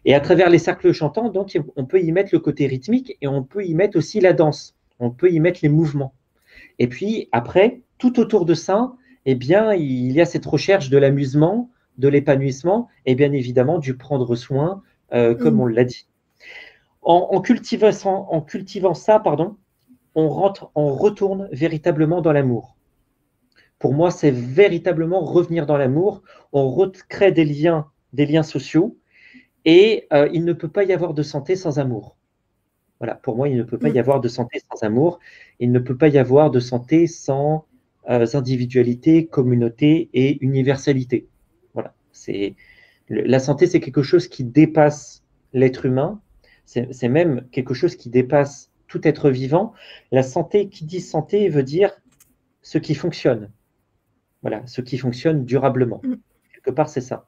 Et à travers les cercles chantants, donc, on peut y mettre le côté rythmique et on peut y mettre aussi la danse, on peut y mettre les mouvements. Et puis après, tout autour de ça, eh bien, il y a cette recherche de l'amusement, de l'épanouissement et bien évidemment du prendre soin, comme on l'a dit. En cultivant ça, on retourne véritablement dans l'amour. Pour moi, c'est véritablement revenir dans l'amour. On recrée des liens sociaux, et il ne peut pas y avoir de santé sans amour. Voilà, pour moi, il ne peut pas y avoir de santé sans amour. Il ne peut pas y avoir de santé sans individualité, communauté et universalité. Voilà, la santé, c'est quelque chose qui dépasse l'être humain. C'est même quelque chose qui dépasse tout être vivant. La santé, qui dit santé, veut dire ce qui fonctionne. Voilà, ce qui fonctionne durablement. Mm. Quelque part, c'est ça.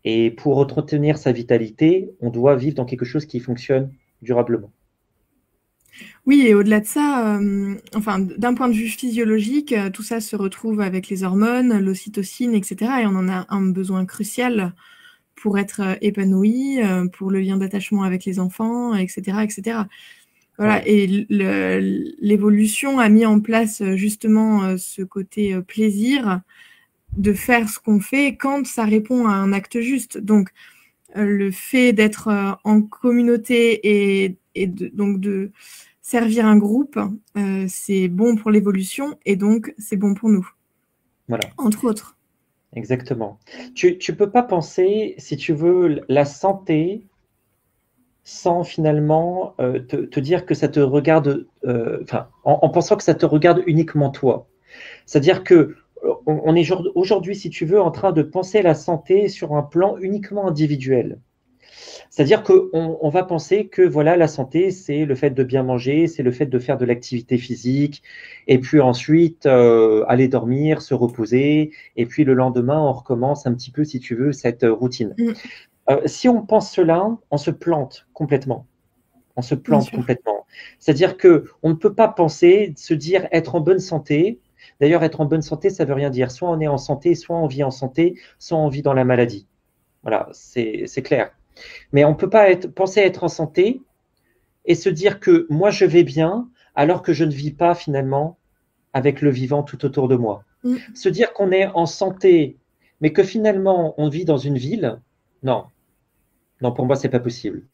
Et pour entretenir sa vitalité, on doit vivre dans quelque chose qui fonctionne durablement. Oui, et au-delà de ça, enfin, d'un point de vue physiologique, tout ça se retrouve avec les hormones, l'ocytocine, etc. Et on en a un besoin crucial pour être épanoui, pour le lien d'attachement avec les enfants, etc., etc. Voilà. Ouais. Et l'évolution a mis en place justement ce côté plaisir de faire ce qu'on fait quand ça répond à un acte juste. Donc, le fait d'être en communauté et donc de servir un groupe, c'est bon pour l'évolution et donc c'est bon pour nous, Voilà, entre autres. exactement. Tu ne peux pas penser, si tu veux, la santé sans finalement te dire que ça te regarde, enfin, en pensant que ça te regarde uniquement toi. C'est-à-dire que on est aujourd'hui, si tu veux, en train de penser la santé sur un plan uniquement individuel. C'est-à-dire qu'on on va penser que voilà, la santé, c'est le fait de bien manger, c'est le fait de faire de l'activité physique, et puis ensuite aller dormir, se reposer, et puis le lendemain, on recommence un petit peu, si tu veux, cette routine. Mm, Si on pense cela, on se plante complètement. On se bien plante sûr. complètement. C'est-à-dire que on ne peut pas penser, se dire être en bonne santé. D'ailleurs, être en bonne santé, ça veut rien dire. Soit on est en santé, soit on vit en santé, soit on vit dans la maladie. Voilà, c'est clair. Mais on ne peut pas penser être en santé et se dire que moi je vais bien alors que je ne vis pas finalement avec le vivant tout autour de moi. Mm. Se dire qu'on est en santé, mais que finalement on vit dans une ville, non, non, pour moi c'est pas possible.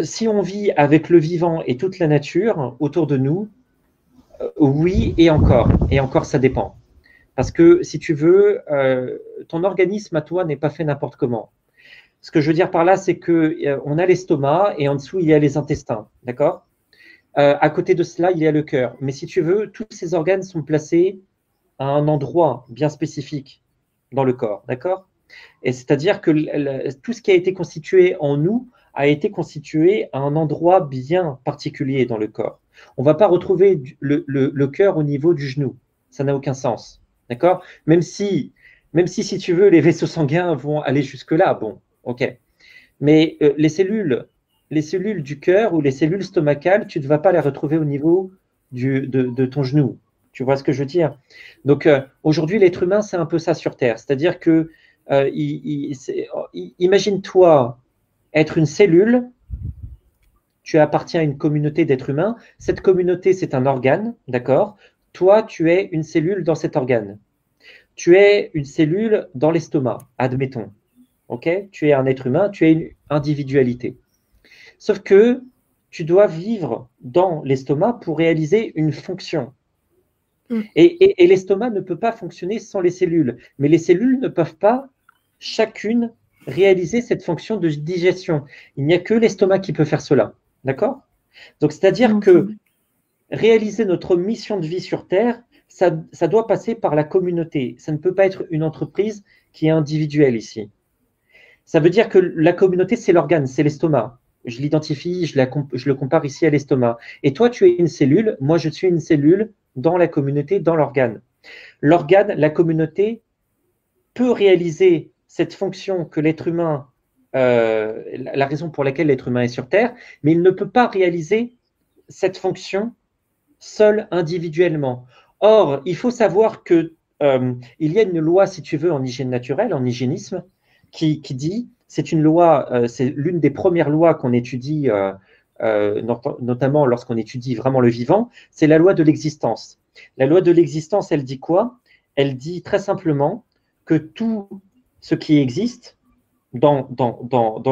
Si on vit avec le vivant et toute la nature autour de nous, oui, et encore ça dépend. Parce que si tu veux, ton organisme à toi n'est pas fait n'importe comment. Ce que je veux dire par là, c'est que on a l'estomac et en dessous il y a les intestins, d'accord? À côté de cela, il y a le cœur. Mais si tu veux, tous ces organes sont placés à un endroit bien spécifique dans le corps, d'accord? Et c'est-à-dire que tout ce qui a été constitué en nous a été constitué à un endroit bien particulier dans le corps. On ne va pas retrouver le cœur au niveau du genou. Ça n'a aucun sens. D'accord? Si tu veux, les vaisseaux sanguins vont aller jusque-là. Bon, ok. Mais les cellules du cœur ou les cellules stomacales, tu ne vas pas les retrouver au niveau de ton genou. Tu vois ce que je veux dire? Donc aujourd'hui, l'être humain, c'est un peu ça sur Terre. C'est-à-dire que imagine-toi être une cellule, tu appartiens à une communauté d'êtres humains. Cette communauté, c'est un organe, d'accord? Toi, tu es une cellule dans cet organe. Tu es une cellule dans l'estomac, admettons. Ok? Tu es un être humain, tu es une individualité. Sauf que tu dois vivre dans l'estomac pour réaliser une fonction. Mm. Et l'estomac ne peut pas fonctionner sans les cellules. Mais les cellules ne peuvent pas chacune réaliser cette fonction de digestion. Il n'y a que l'estomac qui peut faire cela. D'accord? Donc, c'est-à-dire que réaliser notre mission de vie sur Terre, ça doit passer par la communauté. Ça ne peut pas être une entreprise qui est individuelle ici. Ça veut dire que la communauté, c'est l'organe, c'est l'estomac. Je l'identifie, je le compare ici à l'estomac. Et toi, tu es une cellule, moi, je suis une cellule dans la communauté, dans l'organe. L'organe, la communauté, peut réaliser cette fonction que l'être humain, la raison pour laquelle l'être humain est sur Terre, mais il ne peut pas réaliser cette fonction seul individuellement. Or, il faut savoir que il y a une loi, si tu veux, en hygiène naturelle, en hygiénisme, qui dit, c'est une loi, c'est l'une des premières lois qu'on étudie, notamment lorsqu'on étudie vraiment le vivant, c'est la loi de l'existence. La loi de l'existence, elle dit quoi? Elle dit très simplement que tout ce qui existe dans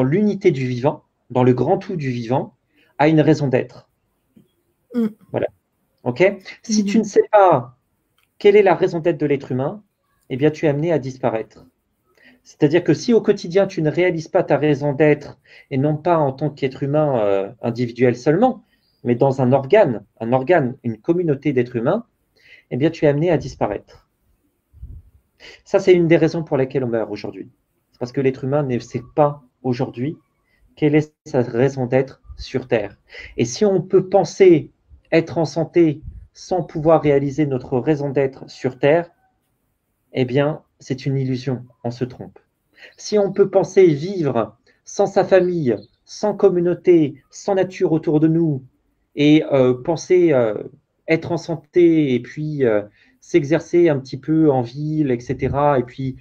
l'unité du vivant, dans le grand tout du vivant, a une raison d'être. Mm. Voilà. Ok? Si tu ne sais pas quelle est la raison d'être de l'être humain, eh bien, tu es amené à disparaître. C'est-à-dire que si au quotidien, tu ne réalises pas ta raison d'être, et non pas en tant qu'être humain individuel seulement, mais dans un organe, une communauté d'êtres humains, eh bien, tu es amené à disparaître. Ça, c'est une des raisons pour lesquelles on meurt aujourd'hui. C'est parce que l'être humain ne sait pas aujourd'hui quelle est sa raison d'être sur Terre. Et si on peut penser être en santé sans pouvoir réaliser notre raison d'être sur Terre, eh bien, c'est une illusion, on se trompe. Si on peut penser vivre sans sa famille, sans communauté, sans nature autour de nous, et penser être en santé, et puis s'exercer un petit peu en ville, etc., et puis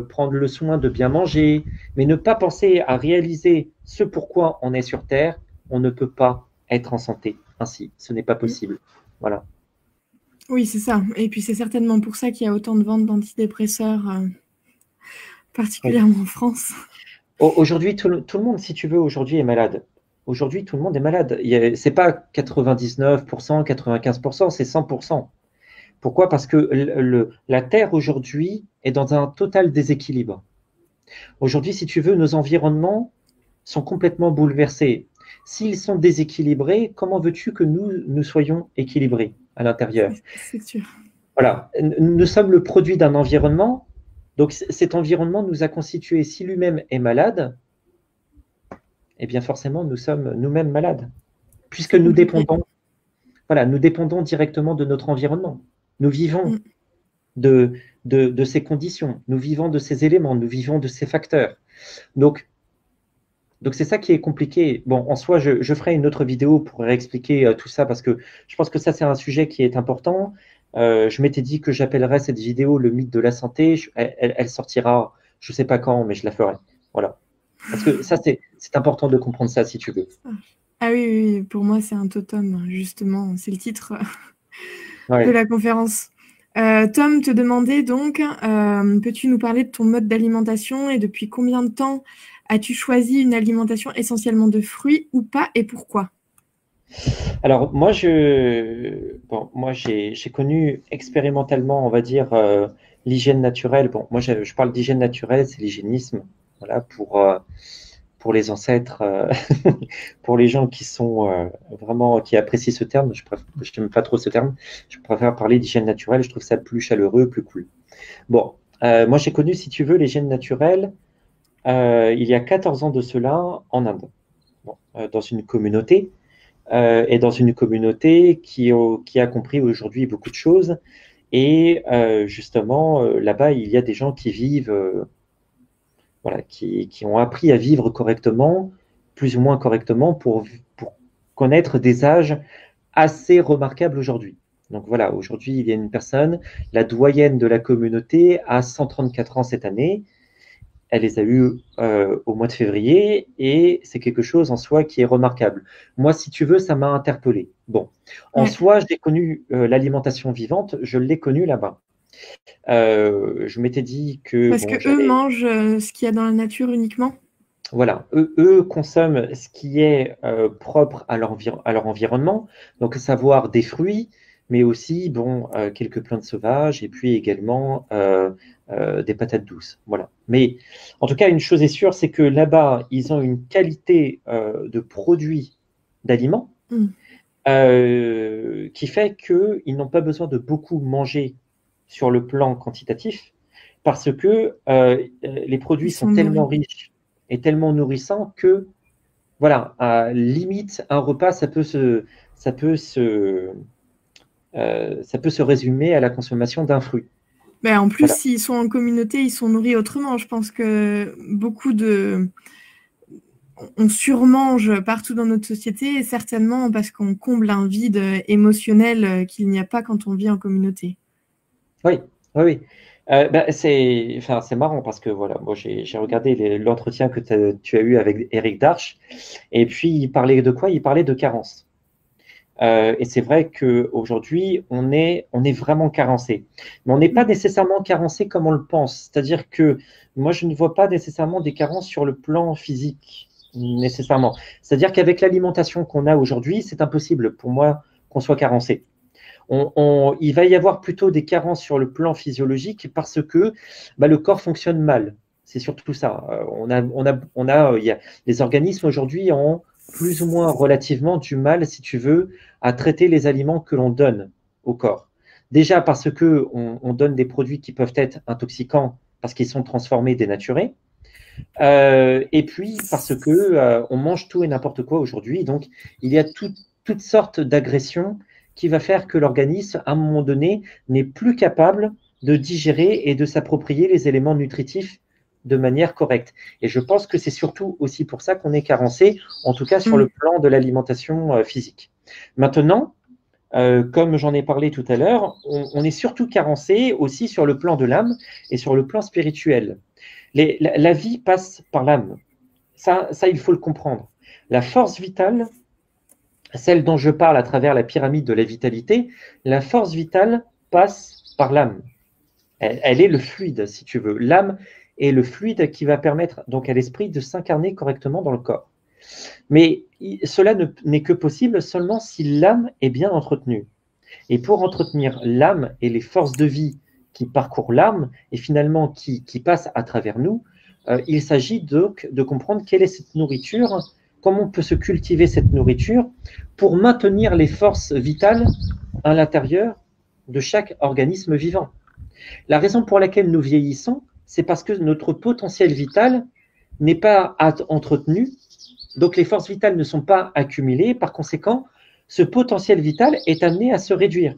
prendre le soin de bien manger, mais ne pas penser à réaliser ce pourquoi on est sur Terre, on ne peut pas être en santé ainsi. Ce n'est pas possible. Voilà. Oui, c'est ça. Et puis c'est certainement pour ça qu'il y a autant de ventes d'antidépresseurs, particulièrement en France. Aujourd'hui, tout le monde, si tu veux, aujourd'hui est malade. Aujourd'hui, tout le monde est malade. Ce n'est pas 99%, 95%, c'est 100%. Pourquoi? Parce que la Terre aujourd'hui est dans un total déséquilibre. Aujourd'hui, si tu veux, nos environnements sont complètement bouleversés. S'ils sont déséquilibrés, comment veux-tu que nous soyons équilibrés à l'intérieur? C'est sûr. Voilà, nous sommes le produit d'un environnement, donc cet environnement nous a constitués. Si lui-même est malade, eh bien forcément nous sommes nous-mêmes malades, puisque nous dépendons, voilà, nous dépendons directement de notre environnement. Nous vivons de ces conditions, nous vivons de ces éléments, nous vivons de ces facteurs. Donc c'est ça qui est compliqué. Bon, en soi, je ferai une autre vidéo pour réexpliquer tout ça, parce que je pense que ça, c'est un sujet qui est important. Je m'étais dit que j'appellerais cette vidéo le mythe de la santé. Elle sortira, je ne sais pas quand, mais je la ferai. Voilà. Parce que ça, c'est important de comprendre ça, si tu veux. Ah oui, pour moi, c'est un totem, justement. C'est le titre de la conférence. Tom te demandait donc, peux-tu nous parler de ton mode d'alimentation et depuis combien de temps as-tu choisi une alimentation essentiellement de fruits ou pas et pourquoi? Alors, moi, j'ai connu expérimentalement, on va dire, l'hygiène naturelle. Bon, moi, je parle d'hygiène naturelle, c'est l'hygiénisme, voilà, pour les ancêtres, pour les gens qui sont vraiment, qui apprécient ce terme. Je n'aime pas trop ce terme. Je préfère parler d'hygiène naturelle. Je trouve ça plus chaleureux, plus cool. Bon, moi, j'ai connu, si tu veux, l'hygiène naturelle il y a 14 ans de cela en Inde, bon, dans une communauté. Et dans une communauté qui a compris aujourd'hui beaucoup de choses. Et justement, là-bas, il y a des gens qui vivent, voilà, qui ont appris à vivre correctement, plus ou moins correctement, pour connaître des âges assez remarquables aujourd'hui. Donc voilà, aujourd'hui, il y a une personne, la doyenne de la communauté, a 134 ans cette année. Elle les a eues au mois de février et c'est quelque chose en soi qui est remarquable. Moi, si tu veux, ça m'a interpellé. Bon, en soi, j'ai connu l'alimentation vivante, je l'ai connue là-bas. Je m'étais dit que… Parce qu'eux mangent ce qu'il y a dans la nature uniquement? Voilà, eux consomment ce qui est propre à leur environnement, donc à savoir des fruits, mais aussi bon, quelques plantes sauvages et puis également des patates douces. Voilà. Mais en tout cas, une chose est sûre, c'est que là-bas, ils ont une qualité de produits d'aliments qui fait qu'ils n'ont pas besoin de beaucoup manger sur le plan quantitatif parce que les produits sont tellement riches et tellement nourrissants que, voilà, limite, un repas, ça peut se résumer à la consommation d'un fruit. Ben, en plus, voilà. S'ils sont en communauté, ils sont nourris autrement. Je pense que on surmange partout dans notre société, certainement parce qu'on comble un vide émotionnel qu'il n'y a pas quand on vit en communauté. Oui. C'est marrant parce que voilà, moi j'ai regardé l'entretien que tu as eu avec Eric Darche et puis il parlait de quoi? Il parlait de carence. Et c'est vrai qu'aujourd'hui, on est vraiment carencé. Mais on n'est pas nécessairement carencé comme on le pense. C'est-à-dire que moi, je ne vois pas nécessairement des carences sur le plan physique, nécessairement. C'est-à-dire qu'avec l'alimentation qu'on a aujourd'hui, c'est impossible pour moi qu'on soit carencé. Il va y avoir plutôt des carences sur le plan physiologique parce que le corps fonctionne mal. C'est surtout ça. Les organismes aujourd'hui ont plus ou moins relativement du mal, si tu veux, à traiter les aliments que l'on donne au corps. Déjà parce qu'on donne des produits qui peuvent être intoxicants parce qu'ils sont transformés, dénaturés. Et puis parce qu'on mange tout et n'importe quoi aujourd'hui. Donc, il y a toutes sortes d'agressions qui va faire que l'organisme, à un moment donné, n'est plus capable de digérer et de s'approprier les éléments nutritifs de manière correcte. Et je pense que c'est surtout aussi pour ça qu'on est carencé, en tout cas sur le plan de l'alimentation physique. Maintenant, comme j'en ai parlé tout à l'heure, on est surtout carencé aussi sur le plan de l'âme et sur le plan spirituel. La vie passe par l'âme. Ça, il faut le comprendre. La force vitale, celle dont je parle à travers la pyramide de la vitalité, la force vitale passe par l'âme. Elle est le fluide, si tu veux. L'âme est le fluide qui va permettre donc à l'esprit de s'incarner correctement dans le corps. Mais cela n'est que possible seulement si l'âme est bien entretenue. Et pour entretenir l'âme et les forces de vie qui parcourent l'âme et finalement qui passent à travers nous, il s'agit donc de comprendre quelle est cette nourriture, comment on peut se cultiver cette nourriture pour maintenir les forces vitales à l'intérieur de chaque organisme vivant. La raison pour laquelle nous vieillissons, c'est parce que notre potentiel vital n'est pas entretenu, donc les forces vitales ne sont pas accumulées, par conséquent, ce potentiel vital est amené à se réduire.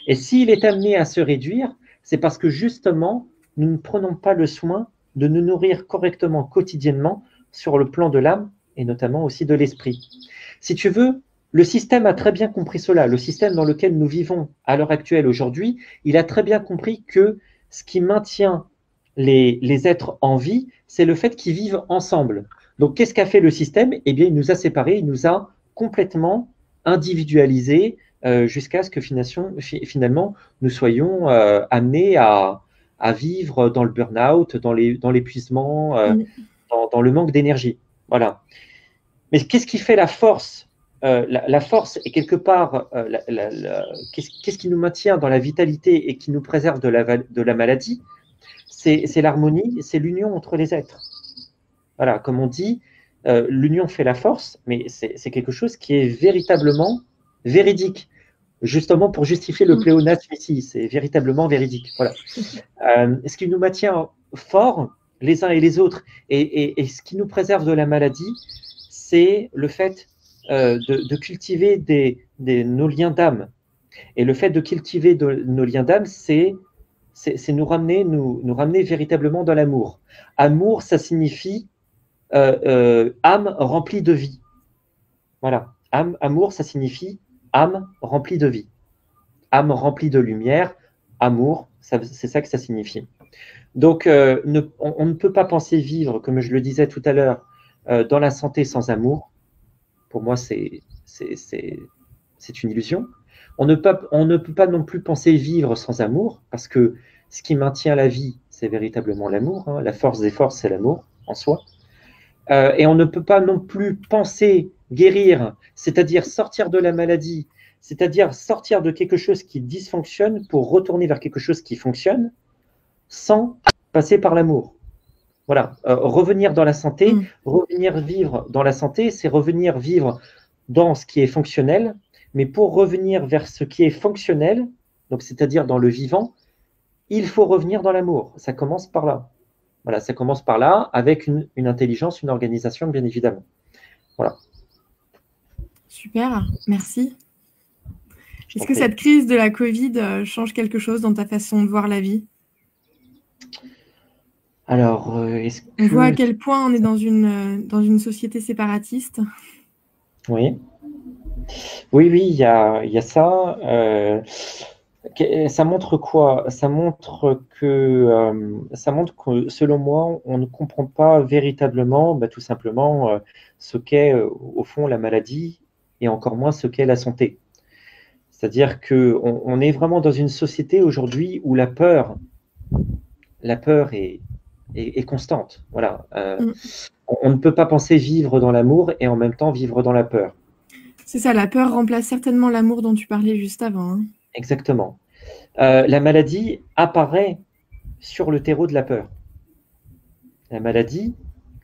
Et s'il est amené à se réduire, c'est parce que justement, nous ne prenons pas le soin de nous nourrir correctement quotidiennement sur le plan de l'âme et notamment aussi de l'esprit. Si tu veux, le système a très bien compris cela. Le système dans lequel nous vivons à l'heure actuelle aujourd'hui, il a très bien compris que ce qui maintient les êtres en vie, c'est le fait qu'ils vivent ensemble. Donc, qu'est-ce qu'a fait le système? Eh bien, il nous a séparés, il nous a complètement individualisés jusqu'à ce que finalement, nous soyons amenés à vivre dans le burn-out, dans l'épuisement, dans le manque d'énergie. Voilà. Mais qu'est-ce qui fait la force? La force est quelque part, qu'est-ce qui nous maintient dans la vitalité et qui nous préserve de la maladie? C'est l'harmonie, c'est l'union entre les êtres. Voilà, comme on dit, l'union fait la force, mais c'est quelque chose qui est véritablement véridique. Justement pour justifier le pléonasme ici, c'est véritablement véridique. Voilà. Ce qui nous maintient forts les uns et les autres et ce qui nous préserve de la maladie, c'est le fait de cultiver nos liens d'âme. Et le fait de cultiver nos liens d'âme, c'est nous ramener véritablement dans l'amour. Amour, ça signifie âme remplie de vie. Voilà. Amour, ça signifie âme remplie de vie. Âme remplie de lumière, amour, c'est ça que ça signifie. Donc, on ne peut pas penser vivre, comme je le disais tout à l'heure, dans la santé sans amour. Pour moi, c'est une illusion. On ne peut pas non plus penser vivre sans amour, parce que ce qui maintient la vie, c'est véritablement l'amour. Hein. La force des forces, c'est l'amour en soi. Et on ne peut pas non plus penser guérir, c'est-à-dire sortir de la maladie, c'est-à-dire sortir de quelque chose qui dysfonctionne pour retourner vers quelque chose qui fonctionne, sans passer par l'amour. Voilà, revenir dans la santé, revenir vivre dans la santé, c'est revenir vivre dans ce qui est fonctionnel, mais pour revenir vers ce qui est fonctionnel, donc c'est-à-dire dans le vivant, il faut revenir dans l'amour. Ça commence par là. Voilà, ça commence par là, avec une intelligence, une organisation, bien évidemment. Voilà. Super, merci. Est-ce que cette crise de la Covid change quelque chose dans ta façon de voir la vie? Alors, on voit à quel point on est dans une société séparatiste. Oui. Oui, il y a ça. Ça montre quoi? Ça montre que, selon moi, on ne comprend pas véritablement, tout simplement, ce qu'est, au fond, la maladie et encore moins ce qu'est la santé. C'est-à-dire qu'on est vraiment dans une société aujourd'hui où la peur est constante. Voilà. On ne peut pas penser vivre dans l'amour et en même temps vivre dans la peur. C'est ça, la peur remplace certainement l'amour dont tu parlais juste avant. Hein. Exactement. La maladie apparaît sur le terreau de la peur. La maladie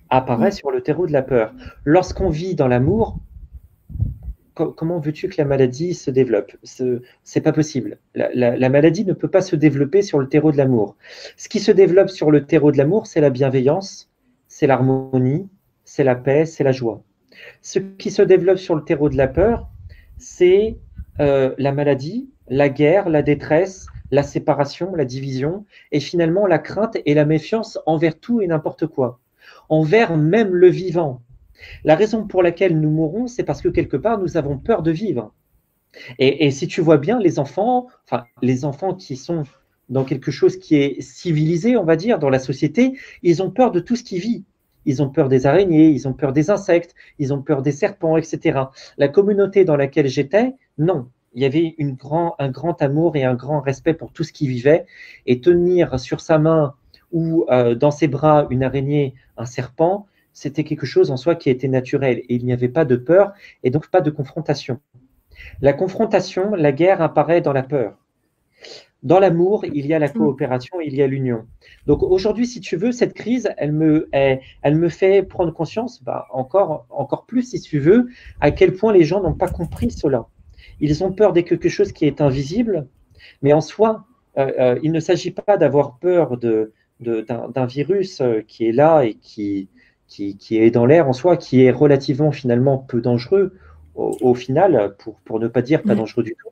apparaît sur le terreau de la peur. Lorsqu'on vit dans l'amour, comment veux-tu que la maladie se développe? C'est pas possible. La maladie ne peut pas se développer sur le terreau de l'amour. Ce qui se développe sur le terreau de l'amour, c'est la bienveillance, c'est l'harmonie, c'est la paix, c'est la joie. Ce qui se développe sur le terreau de la peur, c'est la maladie, la guerre, la détresse, la séparation, la division, et finalement la crainte et la méfiance envers tout et n'importe quoi, envers même le vivant. La raison pour laquelle nous mourons, c'est parce que quelque part, nous avons peur de vivre. Et si tu vois bien, enfin, les enfants qui sont dans quelque chose qui est civilisé, on va dire, dans la société, ils ont peur de tout ce qui vit. Ils ont peur des araignées, ils ont peur des insectes, ils ont peur des serpents, etc. La communauté dans laquelle j'étais, non. Il y avait un grand amour et un grand respect pour tout ce qui vivait. Et tenir sur sa main ou dans ses bras une araignée, un serpent, c'était quelque chose en soi qui était naturel. Et il n'y avait pas de peur et donc pas de confrontation. La confrontation, la guerre apparaît dans la peur. Dans l'amour, il y a la coopération, il y a l'union. Donc aujourd'hui, si tu veux, cette crise, elle me fait prendre conscience, encore plus, si tu veux, à quel point les gens n'ont pas compris cela. Ils ont peur de quelque chose qui est invisible, mais en soi, il ne s'agit pas d'avoir peur d'un virus qui est là et qui est dans l'air en soi, qui est relativement finalement peu dangereux au final, pour ne pas dire pas dangereux du tout.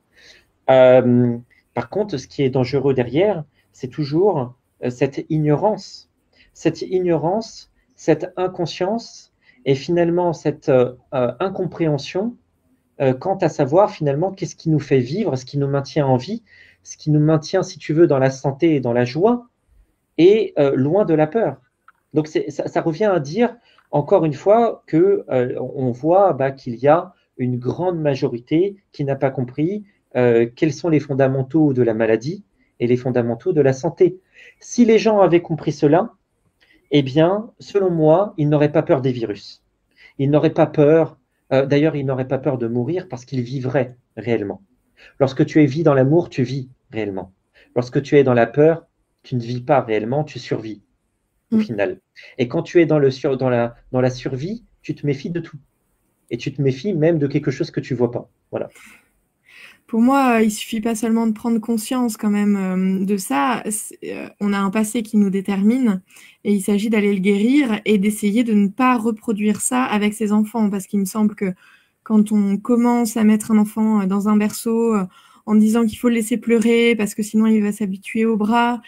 Par contre, ce qui est dangereux derrière, c'est toujours cette ignorance, cette inconscience et finalement cette incompréhension quant à savoir finalement qu'est-ce qui nous fait vivre, ce qui nous maintient en vie, ce qui nous maintient, si tu veux, dans la santé et dans la joie et loin de la peur. Donc ça revient à dire encore une fois que on voit qu'il y a une grande majorité qui n'a pas compris quels sont les fondamentaux de la maladie et les fondamentaux de la santé. Si les gens avaient compris cela, eh bien, selon moi, ils n'auraient pas peur des virus. Ils n'auraient pas peur, d'ailleurs, ils n'auraient pas peur de mourir parce qu'ils vivraient réellement. Lorsque tu es vie dans l'amour, tu vis réellement. Lorsque tu es dans la peur, tu ne vis pas réellement, tu survis au final. Et quand tu es dans la survie, tu te méfies de tout. Et tu te méfies même de quelque chose que tu ne vois pas. Voilà. Pour moi, il suffit pas seulement de prendre conscience quand même de ça. On a un passé qui nous détermine et il s'agit d'aller le guérir et d'essayer de ne pas reproduire ça avec ses enfants. Parce qu'il me semble que quand on commence à mettre un enfant dans un berceau en disant qu'il faut le laisser pleurer parce que sinon il va s'habituer au bras,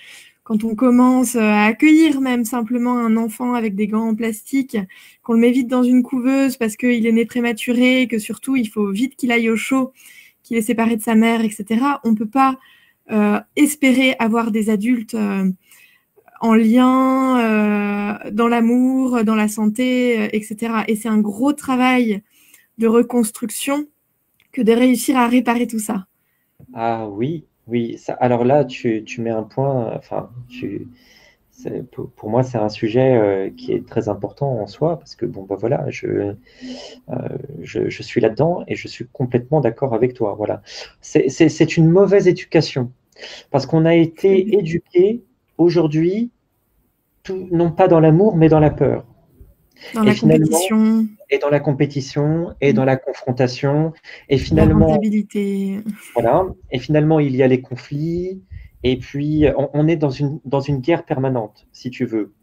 quand on commence à accueillir même simplement un enfant avec des gants en plastique, qu'on le met vite dans une couveuse parce qu'il est né prématuré et que surtout il faut vite qu'il aille au chaud, qu'il est séparé de sa mère, etc., on ne peut pas espérer avoir des adultes en lien, dans l'amour, dans la santé, etc. Et c'est un gros travail de reconstruction que de réussir à réparer tout ça. Ah oui, oui. Alors là, tu mets un point, pour moi, c'est un sujet qui est très important en soi, parce que voilà, je suis là-dedans et je suis complètement d'accord avec toi. Voilà. C'est une mauvaise éducation, parce qu'on a été éduqué aujourd'hui, non pas dans l'amour, mais dans la peur. Dans la compétition. Et dans la compétition, et dans la confrontation, et finalement, la rentabilité. Voilà, et finalement, il y a les conflits, et puis on est dans une guerre permanente, si tu veux.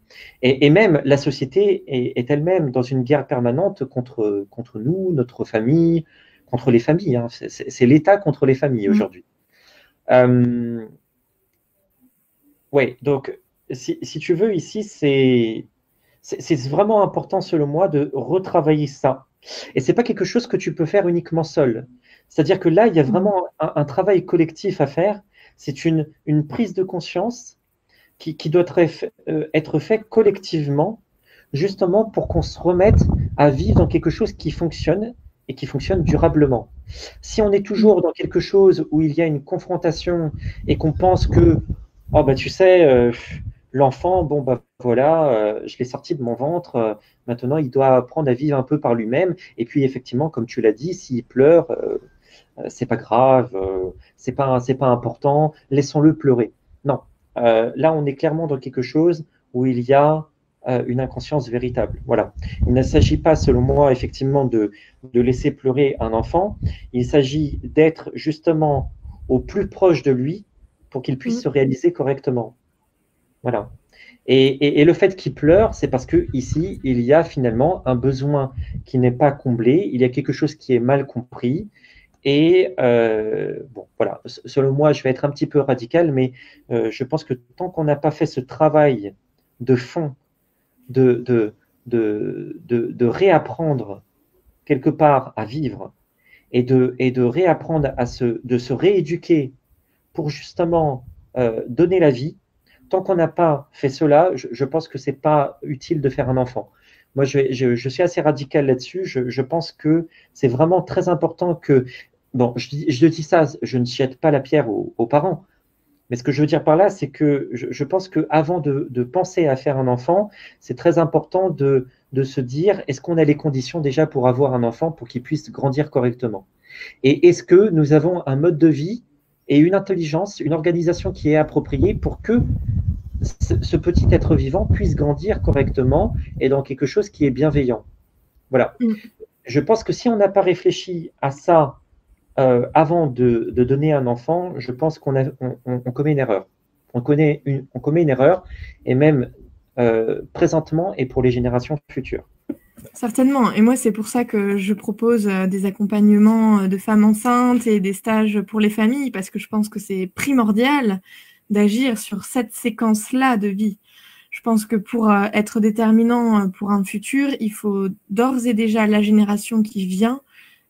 Et même la société est elle-même dans une guerre permanente contre nous, notre famille, contre les familles. Hein. C'est l'État contre les familles aujourd'hui. Oui, donc si tu veux, ici, c'est vraiment important, selon moi, de retravailler ça. Et ce n'est pas quelque chose que tu peux faire uniquement seul. C'est-à-dire que là, il y a vraiment un travail collectif à faire. C'est une prise de conscience qui doit être fait collectivement, justement pour qu'on se remette à vivre dans quelque chose qui fonctionne et qui fonctionne durablement. Si on est toujours dans quelque chose où il y a une confrontation et qu'on pense que, oh bah tu sais, l'enfant, voilà, je l'ai sorti de mon ventre, maintenant il doit apprendre à vivre un peu par lui-même. Et puis effectivement, comme tu l'as dit, s'il pleure, c'est pas grave, c'est pas important, laissons-le pleurer. Non, là on est clairement dans quelque chose où il y a une inconscience véritable. Voilà. Il ne s'agit pas, selon moi, effectivement, de laisser pleurer un enfant. Il s'agit d'être justement au plus proche de lui pour qu'il puisse se réaliser correctement. Voilà. Et le fait qu'il pleure, c'est parce que ici, il y a finalement un besoin qui n'est pas comblé, il y a quelque chose qui est mal compris, Et bon, voilà, selon moi, je vais être un petit peu radical, mais je pense que tant qu'on n'a pas fait ce travail de fond, de, de, de réapprendre quelque part à vivre et de réapprendre de se rééduquer pour justement donner la vie, tant qu'on n'a pas fait cela, je pense que c'est pas utile de faire un enfant. Moi, je suis assez radical là-dessus. Je pense que c'est vraiment très important que, bon, je dis ça, je ne jette pas la pierre aux parents, mais ce que je veux dire par là, c'est que je pense qu'avant de penser à faire un enfant, c'est très important de se dire, est-ce qu'on a les conditions déjà pour avoir un enfant, pour qu'il puisse grandir correctement? Et est-ce que nous avons un mode de vie et une intelligence, une organisation qui est appropriée pour que ce petit être vivant puisse grandir correctement et dans quelque chose qui est bienveillant? Voilà. Je pense que si on n'a pas réfléchi à ça avant de donner un enfant, je pense on commet une erreur. On commet une erreur, et même présentement et pour les générations futures. Certainement. Et moi, c'est pour ça que je propose des accompagnements de femmes enceintes et des stages pour les familles, parce que je pense que c'est primordial d'agir sur cette séquence-là de vie. Je pense que pour être déterminant pour un futur, il faut d'ores et déjà la génération qui vient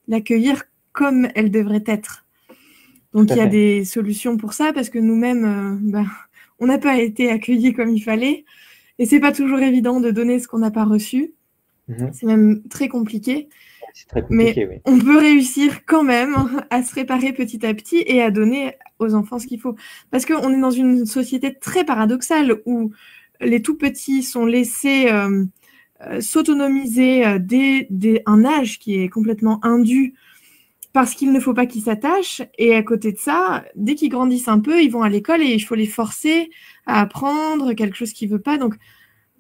l'accueillir comme elle devrait être. Donc, il y a des solutions pour ça, parce que nous-mêmes, on n'a pas été accueillis comme il fallait. Et c'est pas toujours évident de donner ce qu'on n'a pas reçu. C'est même très compliqué. C'est très compliqué, mais on peut réussir quand même à se réparer petit à petit et à donner aux enfants ce qu'il faut. Parce qu'on est dans une société très paradoxale où les tout petits sont laissés s'autonomiser dès un âge qui est complètement indu, parce qu'il ne faut pas qu'ils s'attachent. Et à côté de ça, dès qu'ils grandissent un peu, ils vont à l'école et il faut les forcer à apprendre quelque chose qu'ils ne veulent pas. Donc,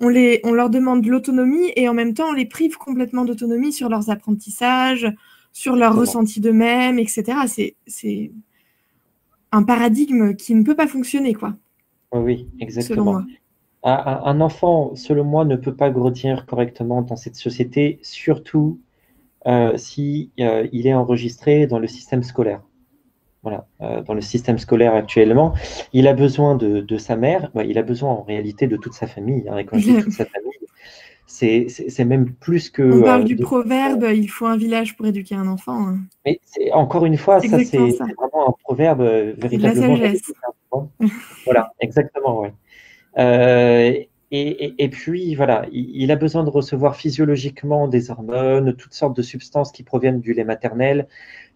on leur demande de l'autonomie et en même temps, on les prive complètement d'autonomie sur leurs apprentissages, sur leurs ressentis d'eux-mêmes, etc. C'est un paradigme qui ne peut pas fonctionner, quoi. Oui, exactement. Un enfant, selon moi, ne peut pas grandir correctement dans cette société, surtout si il est enregistré dans le système scolaire. Voilà, dans le système scolaire actuellement, il a besoin de sa mère, il a besoin en réalité de toute sa famille. Hein, et quand je dis toute sa famille, c'est même plus que... On parle du proverbe, il faut un village pour éduquer un enfant. Hein. Mais encore une fois, ça c'est vraiment un proverbe véritablement... De la sagesse. Voilà, exactement, oui. Et puis, voilà, il a besoin de recevoir physiologiquement des hormones, toutes sortes de substances qui proviennent du lait maternel.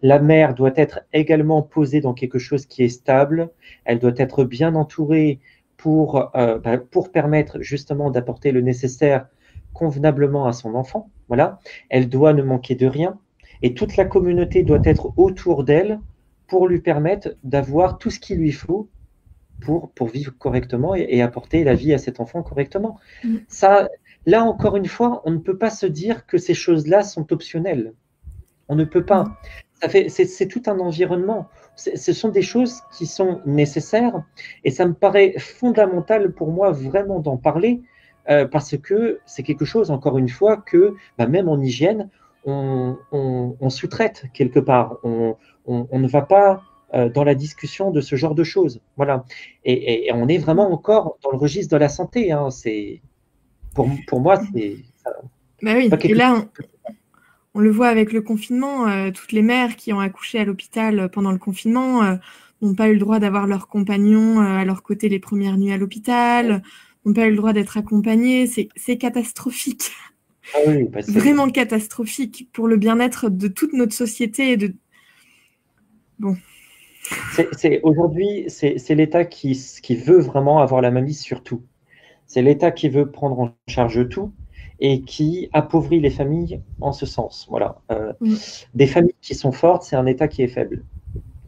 La mère doit être également posée dans quelque chose qui est stable. Elle doit être bien entourée pour permettre justement d'apporter le nécessaire convenablement à son enfant. Voilà. Elle doit ne manquer de rien. Et toute la communauté doit être autour d'elle pour lui permettre d'avoir tout ce qu'il lui faut pour vivre correctement et apporter la vie à cet enfant correctement. Ça, là, encore une fois, on ne peut pas se dire que ces choses-là sont optionnelles. On ne peut pas. C'est tout un environnement. Ce sont des choses qui sont nécessaires et ça me paraît fondamental pour moi vraiment d'en parler parce que c'est quelque chose, encore une fois, que même en hygiène, on sous-traite quelque part. On ne va pas dans la discussion de ce genre de choses. Voilà. Et on est vraiment encore dans le registre de la santé. Hein. Pour moi, c'est... oui. Et là, on le voit avec le confinement. Toutes les mères qui ont accouché à l'hôpital pendant le confinement n'ont pas eu le droit d'avoir leur compagnon à leur côté les premières nuits à l'hôpital, n'ont pas eu le droit d'être accompagnées. C'est catastrophique. Ah oui, vraiment catastrophique pour le bien-être de toute notre société. Et Bon. Aujourd'hui, c'est l'État qui veut vraiment avoir la mainmise sur tout. C'est l'État qui veut prendre en charge tout et qui appauvrit les familles en ce sens. Voilà. Des familles qui sont fortes, c'est un État qui est faible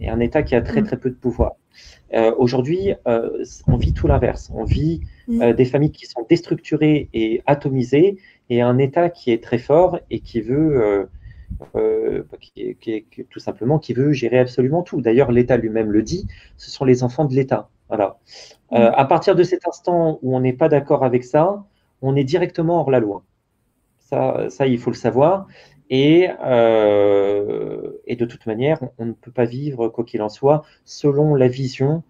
et un État qui a très peu de pouvoir. Aujourd'hui, on vit tout l'inverse. On vit des familles qui sont déstructurées et atomisées et un État qui est très fort et qui veut... tout simplement qui veut gérer absolument tout. D'ailleurs, l'État lui-même le dit, ce sont les enfants de l'État. Voilà. À partir de cet instant où on n'est pas d'accord avec ça, on est directement hors la loi. Ça, il faut le savoir. Et de toute manière, on ne peut pas vivre, quoi qu'il en soit, selon la vision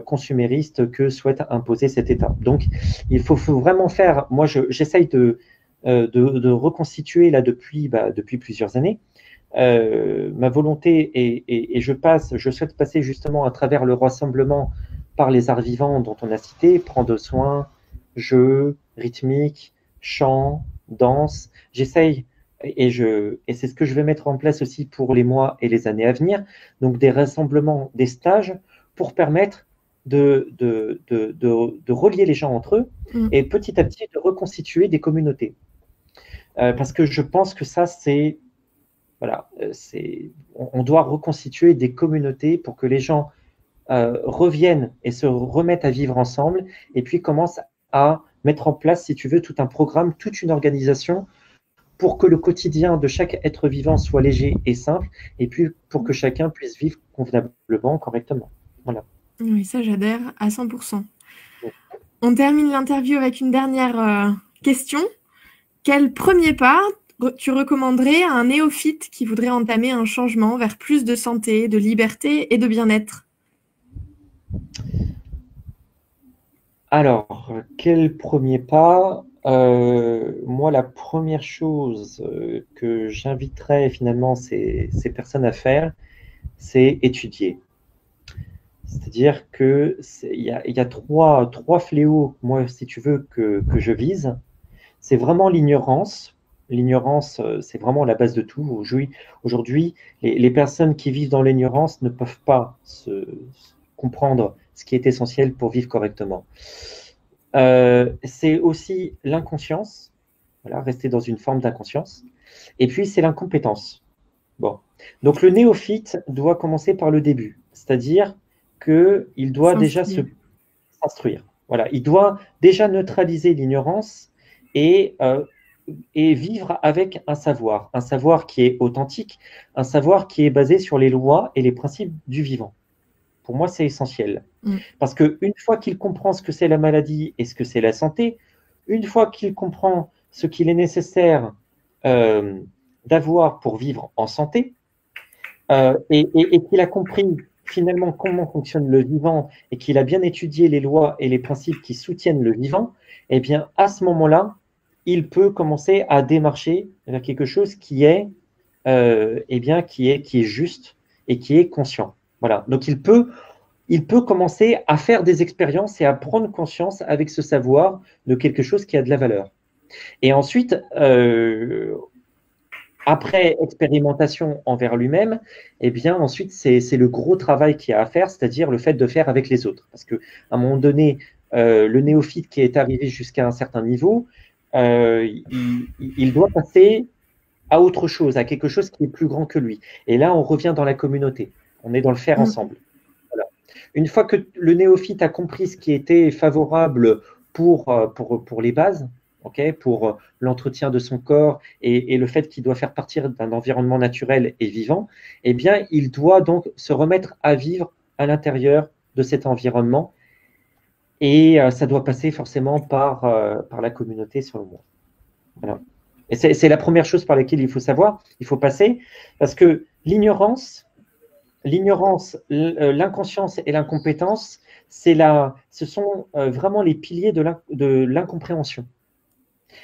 consumériste que souhaite imposer cet État. Donc, il faut vraiment faire. Moi, j'essaye de reconstituer là depuis plusieurs années. Ma volonté et je souhaite passer justement à travers le rassemblement par les arts vivants dont on a cité, prendre soin, jeu, rythmique, chant, danse. J'essaye et c'est ce que je vais mettre en place aussi pour les mois et les années à venir. Donc des rassemblements, des stages pour permettre de relier les gens entre eux et petit à petit de reconstituer des communautés. Parce que je pense que ça, voilà, on doit reconstituer des communautés pour que les gens reviennent et se remettent à vivre ensemble et puis commencent à mettre en place, si tu veux, tout un programme, toute une organisation pour que le quotidien de chaque être vivant soit léger et simple et puis pour que chacun puisse vivre convenablement, correctement. Voilà. Oui, ça j'adhère à 100%. On termine l'interview avec une dernière question. Quel premier pas tu recommanderais à un néophyte qui voudrait entamer un changement vers plus de santé, de liberté et de bien-être? Alors, quel premier pas? Moi, la première chose que j'inviterais finalement ces personnes à faire, c'est étudier. C'est-à-dire qu'il y a trois fléaux, moi, si tu veux, que je vise. C'est vraiment l'ignorance. L'ignorance, c'est vraiment la base de tout. Aujourd'hui, les personnes qui vivent dans l'ignorance ne peuvent pas comprendre ce qui est essentiel pour vivre correctement. C'est aussi l'inconscience, voilà, rester dans une forme d'inconscience. Et puis, c'est l'incompétence. Bon. Donc, le néophyte doit commencer par le début, c'est-à-dire qu'il doit déjà s'instruire. Voilà, il doit déjà neutraliser l'ignorance et vivre avec un savoir qui est authentique, un savoir qui est basé sur les lois et les principes du vivant. Pour moi, c'est essentiel. Parce qu'une fois qu'il comprend ce que c'est la maladie et ce que c'est la santé, une fois qu'il comprend ce qu'il est nécessaire d'avoir pour vivre en santé, et qu'il a compris finalement comment fonctionne le vivant et qu'il a bien étudié les lois et les principes qui soutiennent le vivant, eh bien, à ce moment-là, il peut commencer à démarcher vers quelque chose qui est juste et qui est conscient. Voilà. Donc, il peut commencer à faire des expériences et à prendre conscience avec ce savoir de quelque chose qui a de la valeur. Et ensuite, après expérimentation envers lui-même, eh bien ensuite c'est le gros travail qu'il y a à faire, c'est-à-dire le fait de faire avec les autres. Parce qu'à un moment donné, le néophyte qui est arrivé jusqu'à un certain niveau, il doit passer à autre chose, à quelque chose qui est plus grand que lui. Et là, on revient dans la communauté. On est dans le faire ensemble. Voilà. Une fois que le néophyte a compris ce qui était favorable pour les bases, pour l'entretien de son corps et le fait qu'il doit faire partir d'un environnement naturel et vivant, eh bien, il doit donc se remettre à vivre à l'intérieur de cet environnement. Et ça doit passer forcément par la communauté, selon moi. Voilà. Et c'est la première chose par laquelle il faut passer, parce que l'ignorance, l'inconscience et l'incompétence, ce sont vraiment les piliers de l'incompréhension.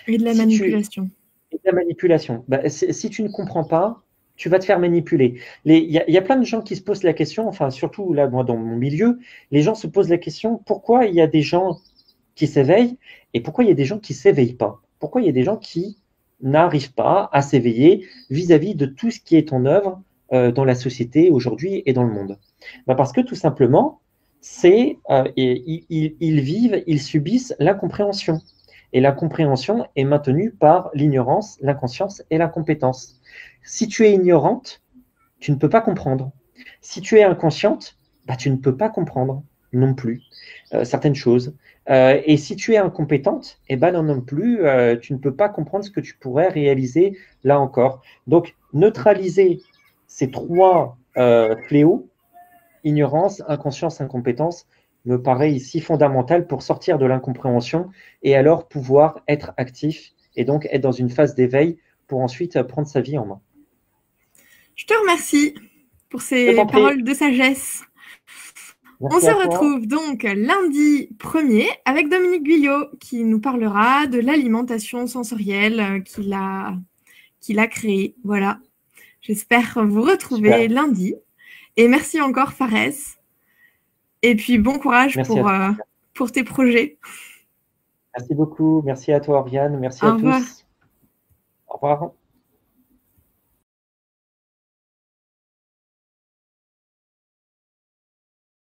Et de la manipulation. Et de la manipulation. Si tu ne comprends pas, tu vas te faire manipuler. Il y a plein de gens qui se posent la question, enfin surtout là, moi dans mon milieu, les gens se posent la question, pourquoi il y a des gens qui s'éveillent et pourquoi il y a des gens qui ne s'éveillent pas? Pourquoi il y a des gens qui n'arrivent pas à s'éveiller vis-à-vis de tout ce qui est en œuvre dans la société aujourd'hui et dans le monde? Parce que tout simplement, ils subissent l'incompréhension. Et l'incompréhension est maintenue par l'ignorance, l'inconscience et l'incompétence. Si tu es ignorante, tu ne peux pas comprendre. Si tu es inconsciente, tu ne peux pas comprendre non plus certaines choses. Et si tu es incompétente, non plus, tu ne peux pas comprendre ce que tu pourrais réaliser là encore. Donc, neutraliser ces trois fléaux, ignorance, inconscience, incompétence, me paraît ici fondamental pour sortir de l'incompréhension et alors pouvoir être actif et donc être dans une phase d'éveil pour ensuite prendre sa vie en main. Je te remercie pour ces paroles de sagesse. On se retrouve donc lundi 1er avec Dominique Guyot qui nous parlera de l'alimentation sensorielle qu'il a créée. Voilà. J'espère vous retrouver lundi. Et merci encore, Fares. Et puis, bon courage pour tes projets. Merci beaucoup. Merci à toi, Oriane. Merci à tous. Au revoir.